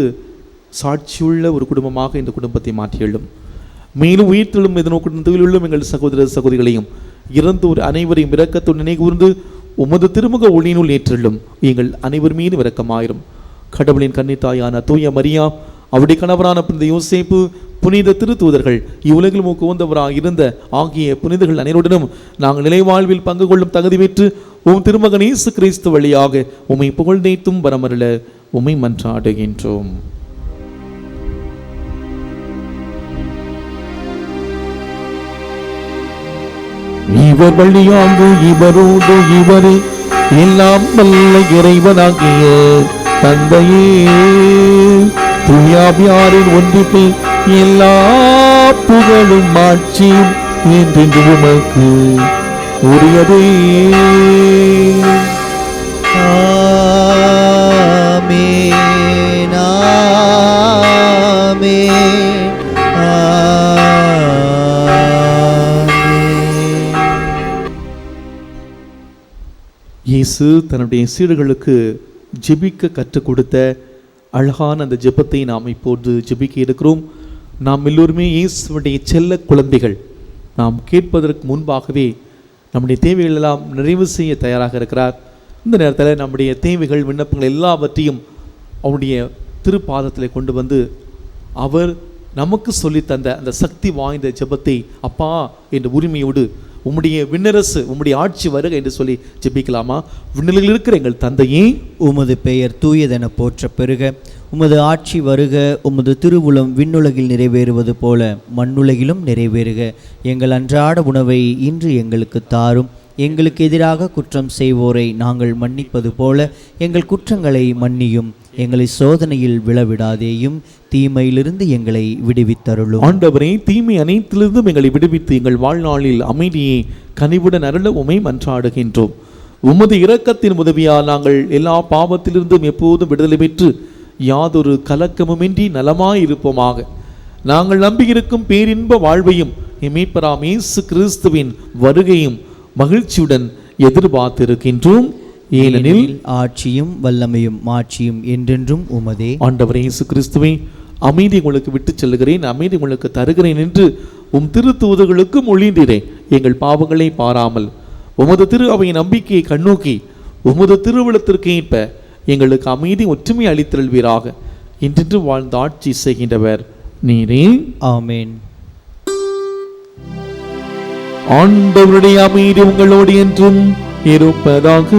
S2: சாட்சியுள்ள ஒரு குடும்பமாக இந்த குடும்பத்தை மாற்றியுள்ளோம். மேலும் உயிர்த்தெழும் எதிர்நோக்குள்ளும் எங்கள் சகோதர சகோதரிகளையும் இறந்தோர் அனைவரையும் இரக்கத்துடன் நினைகூர்ந்து உமது திருமுக ஒளியினுள் ஏற்றெள்ளும். எங்கள் அனைவர் மீது இரக்கமாயிரும். கடவுளின் கன்னித்தாயான தூய மரியா, அவருடைய கணவரான புனித யோசேப்பு, புனித திருத்தூதர்கள், இவ்வுலகில் உகந்தவராக இருந்த ஆகிய புனிதர்கள் அனைவருடனும் நாங்கள் நிலைவாழ்வில் பங்கு கொள்ளும் தகுதி பெற்று உம் திருமகன் இயேசு கிறிஸ்து வழியாக உம்மை புகழ்ந்தேத்தும் வரமருள உம்மை மன்றாடுகின்றோம். இவர் வழியாக இவரோடு இவரே எல்லாம் வல்ல இறைவனாகிய தந்தையே, தூயாவியாரின் ஒன்றிப்பை எல்லா புகழும் ஆட்சியும் என்றென்று உமக்கு உரியதே.
S1: ஆமென், ஆமென்,
S2: இயேசு தன்னுடைய சீடர்களுக்கு ஜெபிக்க கற்றுக் கொடுத்த அழகான அந்த ஜெபத்தை நாம் இப்போது ஜெபிக்க இருக்கிறோம். நாம் எல்லோருமே இயேசுவுடைய செல்ல குழந்தைகள். நாம் கேட்பதற்கு முன்பாகவே நம்முடைய தேவைகள் எல்லாம் நிறைவு செய்ய தயாராக இருக்கிறார். இந்த நேரத்தில் நம்முடைய தேவைகள், விண்ணப்பங்கள் எல்லாவற்றையும் அவருடைய திருப்பாதத்தில் கொண்டு வந்து அவர் நமக்கு சொல்லித்தந்த அந்த சக்தி வாய்ந்த ஜெபத்தை அப்பா என்ற உரிமையோடு உம்முடைய விண்ணரசு, உம்முடைய ஆட்சி வருக என்று சொல்லி ஜெபிக்கலாமா? விண்ணில் இருக்கிற எங்கள் தந்தையே,
S1: உமது பெயர் தூயதென போற்ற பெருக, உமது ஆட்சி வருக, உமது திருவுளம் விண்ணுலகில் நிறைவேறுவது போல மண்ணுலகிலும் நிறைவேறுக. எங்கள் அன்றாட உணவை இன்று எங்களுக்கு தாரும். எங்களுக்கு எதிராக குற்றம் செய்வோரை நாங்கள் மன்னிப்பது போல எங்கள் குற்றங்களை மன்னியும். எங்களை சோதனையில் விழவிடாதேயும், தீமையிலிருந்து எங்களை விடுவித்தருளும்.
S2: ஆண்டவரே, தீமை அனைத்திலிருந்தும் எங்களை விடுவித்து எங்கள் வாழ்நாளில் அமைதியை கனிவுடன் அருள உம்மை மன்றாடுகின்றோம். உமது இரக்கத்தின் உதவியால் நாங்கள் எல்லா பாவத்திலிருந்தும் எப்போதும் விடுதலை பெற்று யாதொரு கலக்கமுமின்றி நலமாய் இருப்போமாக. நாங்கள் நம்பியிருக்கும் பேரின்ப வாழ்வையும் மீட்பராம் இயேசு கிறிஸ்துவின் வருகையும் மகிழ்ச்சியுடன் எதிர்பார்த்திருக்கின்றோம். ஏனெனில்
S1: ஆட்சியும் வல்லமையும் மாட்சியும் என்றென்றும் உமதே.
S2: ஆண்டவரே இயேசு கிறிஸ்துவே, அமைதி உங்களுக்கு விட்டு செல்கிறேன், அமைதி உங்களுக்கு தருகிறேன் என்று உம் திருத்தூதர்களுக்கு மொழிந்தீரேன். எங்கள் பாவங்களை பாராமல் உமது திரு அவை நம்பிக்கையை கண்ணோக்கி உமது திருவிழத்திற்கு ஏற்ப எங்களுக்கு அமைதி ஒற்றுமை அளித்தல்வீராக. இன்றென்று வாழ்ந்த ஆட்சி செய்கின்றவர் நீரே.
S1: ஆமென்.
S2: ஆண்டவருடைய அமைதி உங்களோடு என்றும் இருப்பதாக.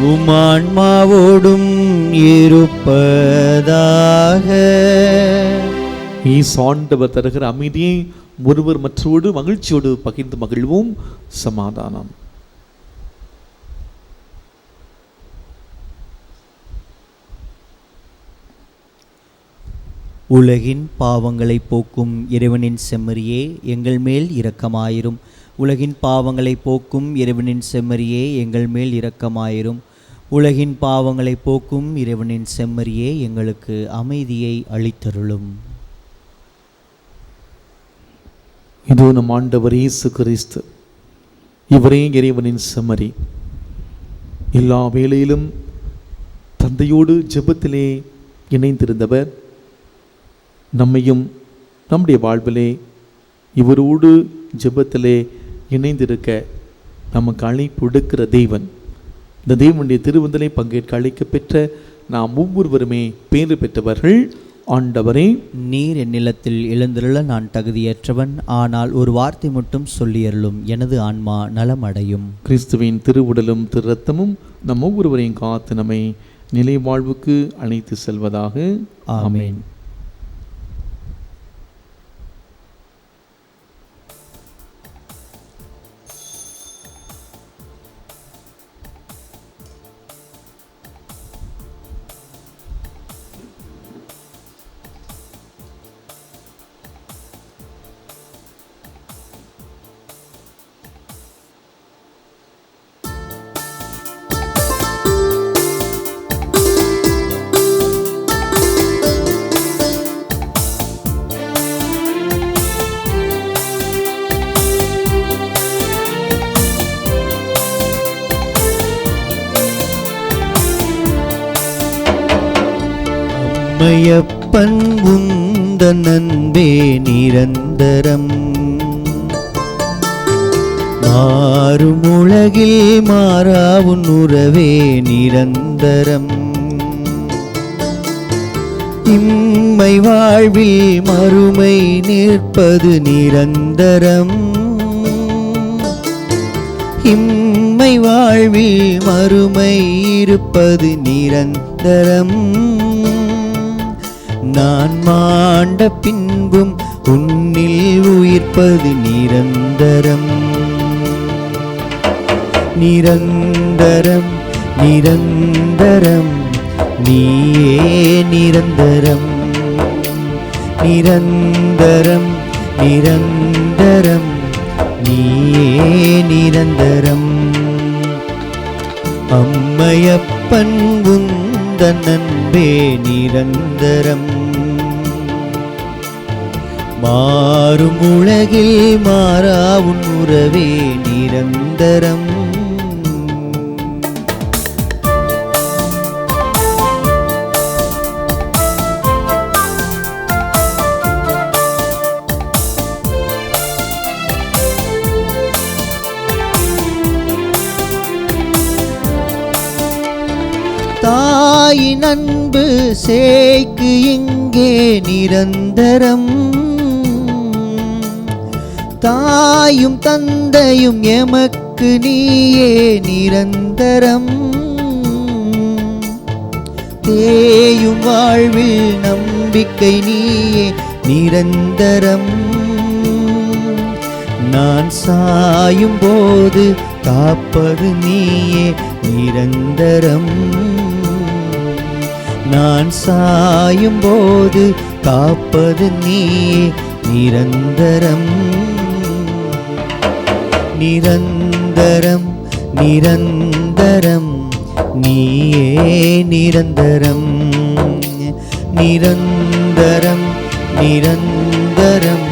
S1: உம் ஆன்மாவோடும் இருப்பதாக.
S2: ஆண்டவர் தருகிற அமைதியை ஒருவர் மற்றோடு மகிழ்ச்சியோடு பகிர்ந்து மகிழ்வோம். சமாதானம்.
S1: உலகின் பாவங்களை போக்கும் இறைவனின் செம்மறியே, எங்கள் மேல் இரக்கமாயிரும். உலகின் பாவங்களை போக்கும் இறைவனின் செம்மறியே, எங்கள் மேல் இரக்கமாயிரும். உலகின் பாவங்களை போக்கும் இறைவனின் செம்மறியே, எங்களுக்கு அமைதியை அளித்தருளும்.
S2: இதோ நம் ஆண்டவர் இயேசு கிறிஸ்து, இவரே இறைவனின் செம்மறி. எல்லா வேளையிலும் தந்தையோடு ஜெபத்திலே இணைந்திருந்தவர். நம்மையும் நம்முடைய வாழ்விலே இவரோடு ஜெபத்திலே இணைந்திருக்க நமக்கு அழைப்பு விடுக்கிற தேவன். இந்த தேவனுடைய திருவிருந்திலே பங்கேற்க அழைக்க பெற்ற நாம் ஒவ்வொருவருமே பேறு பெற்றவர்கள். ஆண்டவரே, நீர்
S1: என் நிலத்தில் எழுந்திருள நான் தகுதியற்றவன், ஆனால் ஒரு வார்த்தை மட்டும் சொல்லியருளும், எனது ஆன்மா நலமடையும்.
S2: கிறிஸ்துவின் திருவுடலும் திரு ரத்தமும் நம் ஒவ்வொருவரையும் காத்து நம்மை நிலை வாழ்வுக்கு அழைத்து செல்வதாக. ஆமென்.
S1: அம்மையப்பன் உந்தன் அன்பே நிரந்தரம், மாறும் உலகில் மாறாவுன் உறவே நிரந்தரம். இம்மை வாழ்வில் மறுமை நிற்பது நிரந்தரம், இம்மை வாழ்வில் மறுமை இருப்பது நிரந்தரம். நான் மாண்ட பின்பும் உன்னில் உயிர்ப்பது நிரந்தரம். நிரந்தரம் நிரந்தரம் நீயே நிரந்தரம். நிரந்தரம் நிரந்தரம் நீயே நிரந்தரம். அம்மையப்பன் உந்தன் அன்பே நிரந்தரம், மாறும் உலகில் மாறாவுன் உறவே நிரந்தரம். தாயின் அன்பு சேய்க்கு இங்கே நிரந்தரம், தாயும் தந்தையும் எமக்கு நீயே நிரந்தரம். தேயும் வாழ்வில் நம்பிக்கை நீயே நிரந்தரம். நான் சாயும் போது காப்பது நீயே நிரந்தரம். நான் சாயும் போது காப்பது நீயே நிரந்தரம். நிரந்தரம் நிரந்தரம் நீயே நிரந்தரம். நிரந்தரம் நிரந்தரம்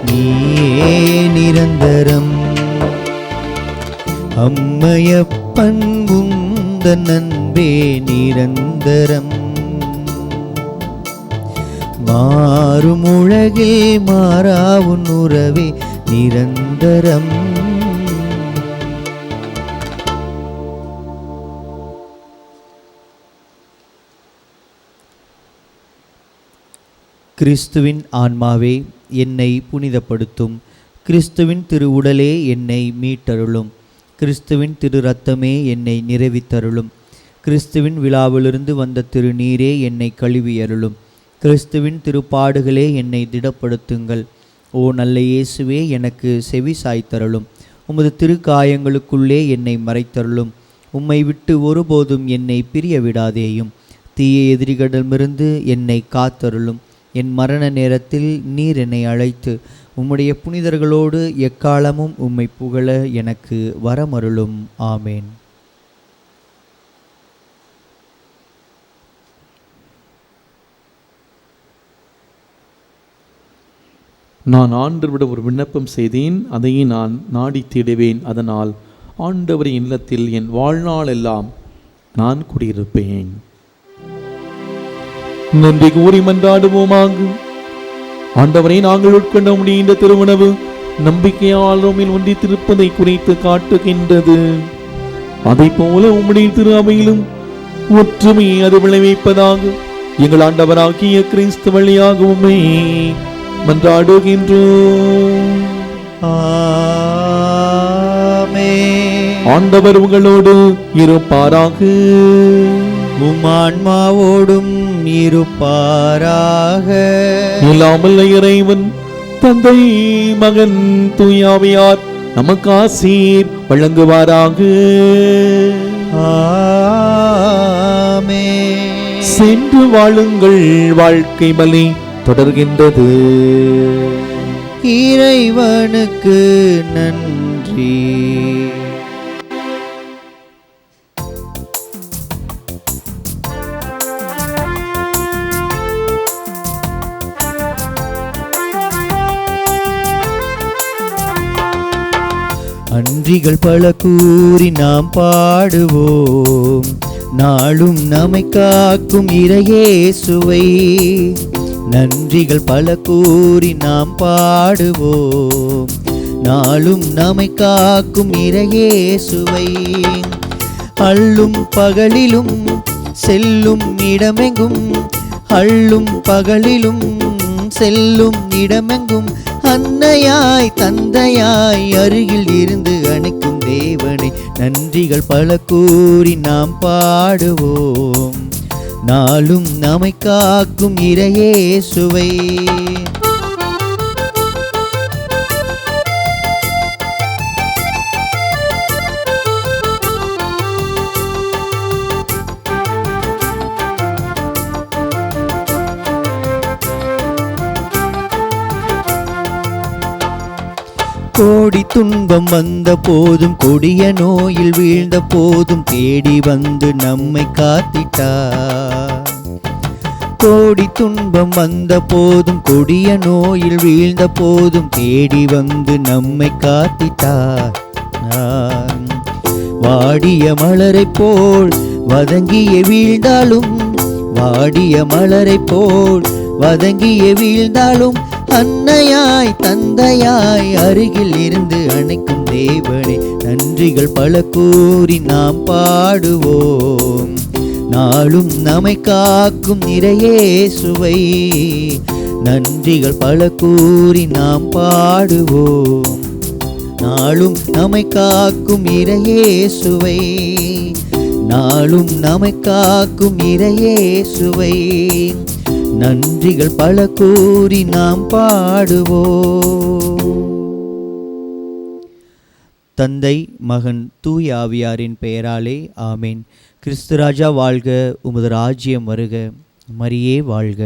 S1: நீயே நிரந்தரம். அம்மையப்பன் உந்தன் அன்பே நிரந்தரம், மாறும் உலகில் மாறாவுன் உறவே நிரந்தரம். கிறிஸ்துவின் ஆன்மாவே என்னை புனிதப்படுத்தும், கிறிஸ்துவின் திரு உடலே என்னை மீட்டருளும், கிறிஸ்துவின் திரு இரத்தமே என்னை நிறைவித்தருளும், கிறிஸ்துவின் விழாவிலிருந்து வந்த திரு நீரே என்னை கழுவியருளும், கிறிஸ்துவின் திருப்பாடுகளே என்னை திடப்படுத்துங்கள். ஓ நல்ல இயேசுவே, எனக்கு செவி சாய்த்தருளும், உமது திருக்காயங்களுக்குள்ளே என்னை மறைத்தருளும், உம்மை விட்டு ஒருபோதும் என்னை பிரிய விடாதேயும், தீய எதிரிகளிடமிருந்து என்னை காத்தருளும். என் மரண நேரத்தில் நீர் என்னை அழைத்து உம்முடைய புனிதர்களோடு எக்காலமும் உம்மை புகழ எனக்கு வரமருளும். ஆமேன்.
S2: நான் ஆண்டவரிடம் ஒரு விண்ணப்பம் செய்தேன், அதையே நான் நாடி தேடுவேன். அதனால் ஆண்டவரின் இல்லத்தில் என் வாழ்நாள் எல்லாம் நான் குடியிருப்பேன். நன்றி கூறி மன்றாடுவோமாக. ஆண்டவரை நாங்கள் உட்கொண்ட முடிய இந்த திருவுணவு நம்பிக்கையால் உம்மில் ஒன்றித்திருப்பதை குறித்து காட்டுகின்றது. அதை போல உம்முடைய திரு அவையிலும் ஒற்றுமையை அது விளைவிப்பதாக எங்கள் ஆண்டவராகிய கிறிஸ்து வழியாக உம்மை மன்றாடுகின்றோம்.
S1: ஆமென்.
S2: ஆண்டவர் உங்களோடு இருப்பாராக.
S1: உம் ஆன்மாவோடும் இருப்பாராக.
S2: இல்லாமல் இறைவன் தந்தை மகன் தூயாவியார் நமக்கு ஆசீர் வழங்குவாராக.
S1: ஆமென்.
S2: சென்று வாழுங்கள், வாழ்க்கை பலி தொடர்கின்றது.
S1: இறைவனுக்கு நன்றி. அன்றிகள் பல கூறி நாம் பாடுவோம், நாளும் நம்மை காக்கும் இறையேசுவை. நன்றிகள் பல கூறி நாம் பாடுவோம், நாளும் நம்மை காக்கும் இறையேசுவை. அள்ளும் பகலிலும் செல்லும் இடமெங்கும், அள்ளும் பகலிலும் செல்லும் இடமெங்கும் அன்னையாய் தந்தையாய் அருகில் இருந்து அணைக்கும் தேவனை. நன்றிகள் பல கூறி நாம் பாடுவோம், நாளும் நம்மை காக்கும் இறையேசுவை. கோடி துன்பம் வந்த போதும், கொடிய நோயில் வீழ்ந்த போதும் தேடி வந்து நம்மை காத்திட்டார். கோடி துன்பம் வந்த போதும், கொடிய நோயில் வீழ்ந்த போதும் தேடி வந்து நம்மை காத்திட்டார். வாடிய மலரை போல் வதங்கிய வீழ்ந்தாலும், வாடிய மலரை போல் வதங்கிய வீழ்ந்தாலும் அன்னையாய் தந்தையாய் அருகில் இருந்து அணைக்கும் தேவனே. நன்றிகள் பல கூறி நாம் பாடுவோம், நாளும் நம்மை காக்கும் இறையேசுவை. நன்றிகள் பல கூறி நாம் பாடுவோம், நாளும் நம்மை காக்கும் இறையேசுவை. நாளும் நம்மை காக்கும் இறையேசுவை. நன்றிகள் பல கூறி நாம் பாடுவோம். தந்தை மகன் தூய ஆவியாரின் பெயராலே ஆமேன். கிறிஸ்து ராஜா வாழ்க, உமது ராஜ்யம் வருக. மரியே வாழ்க.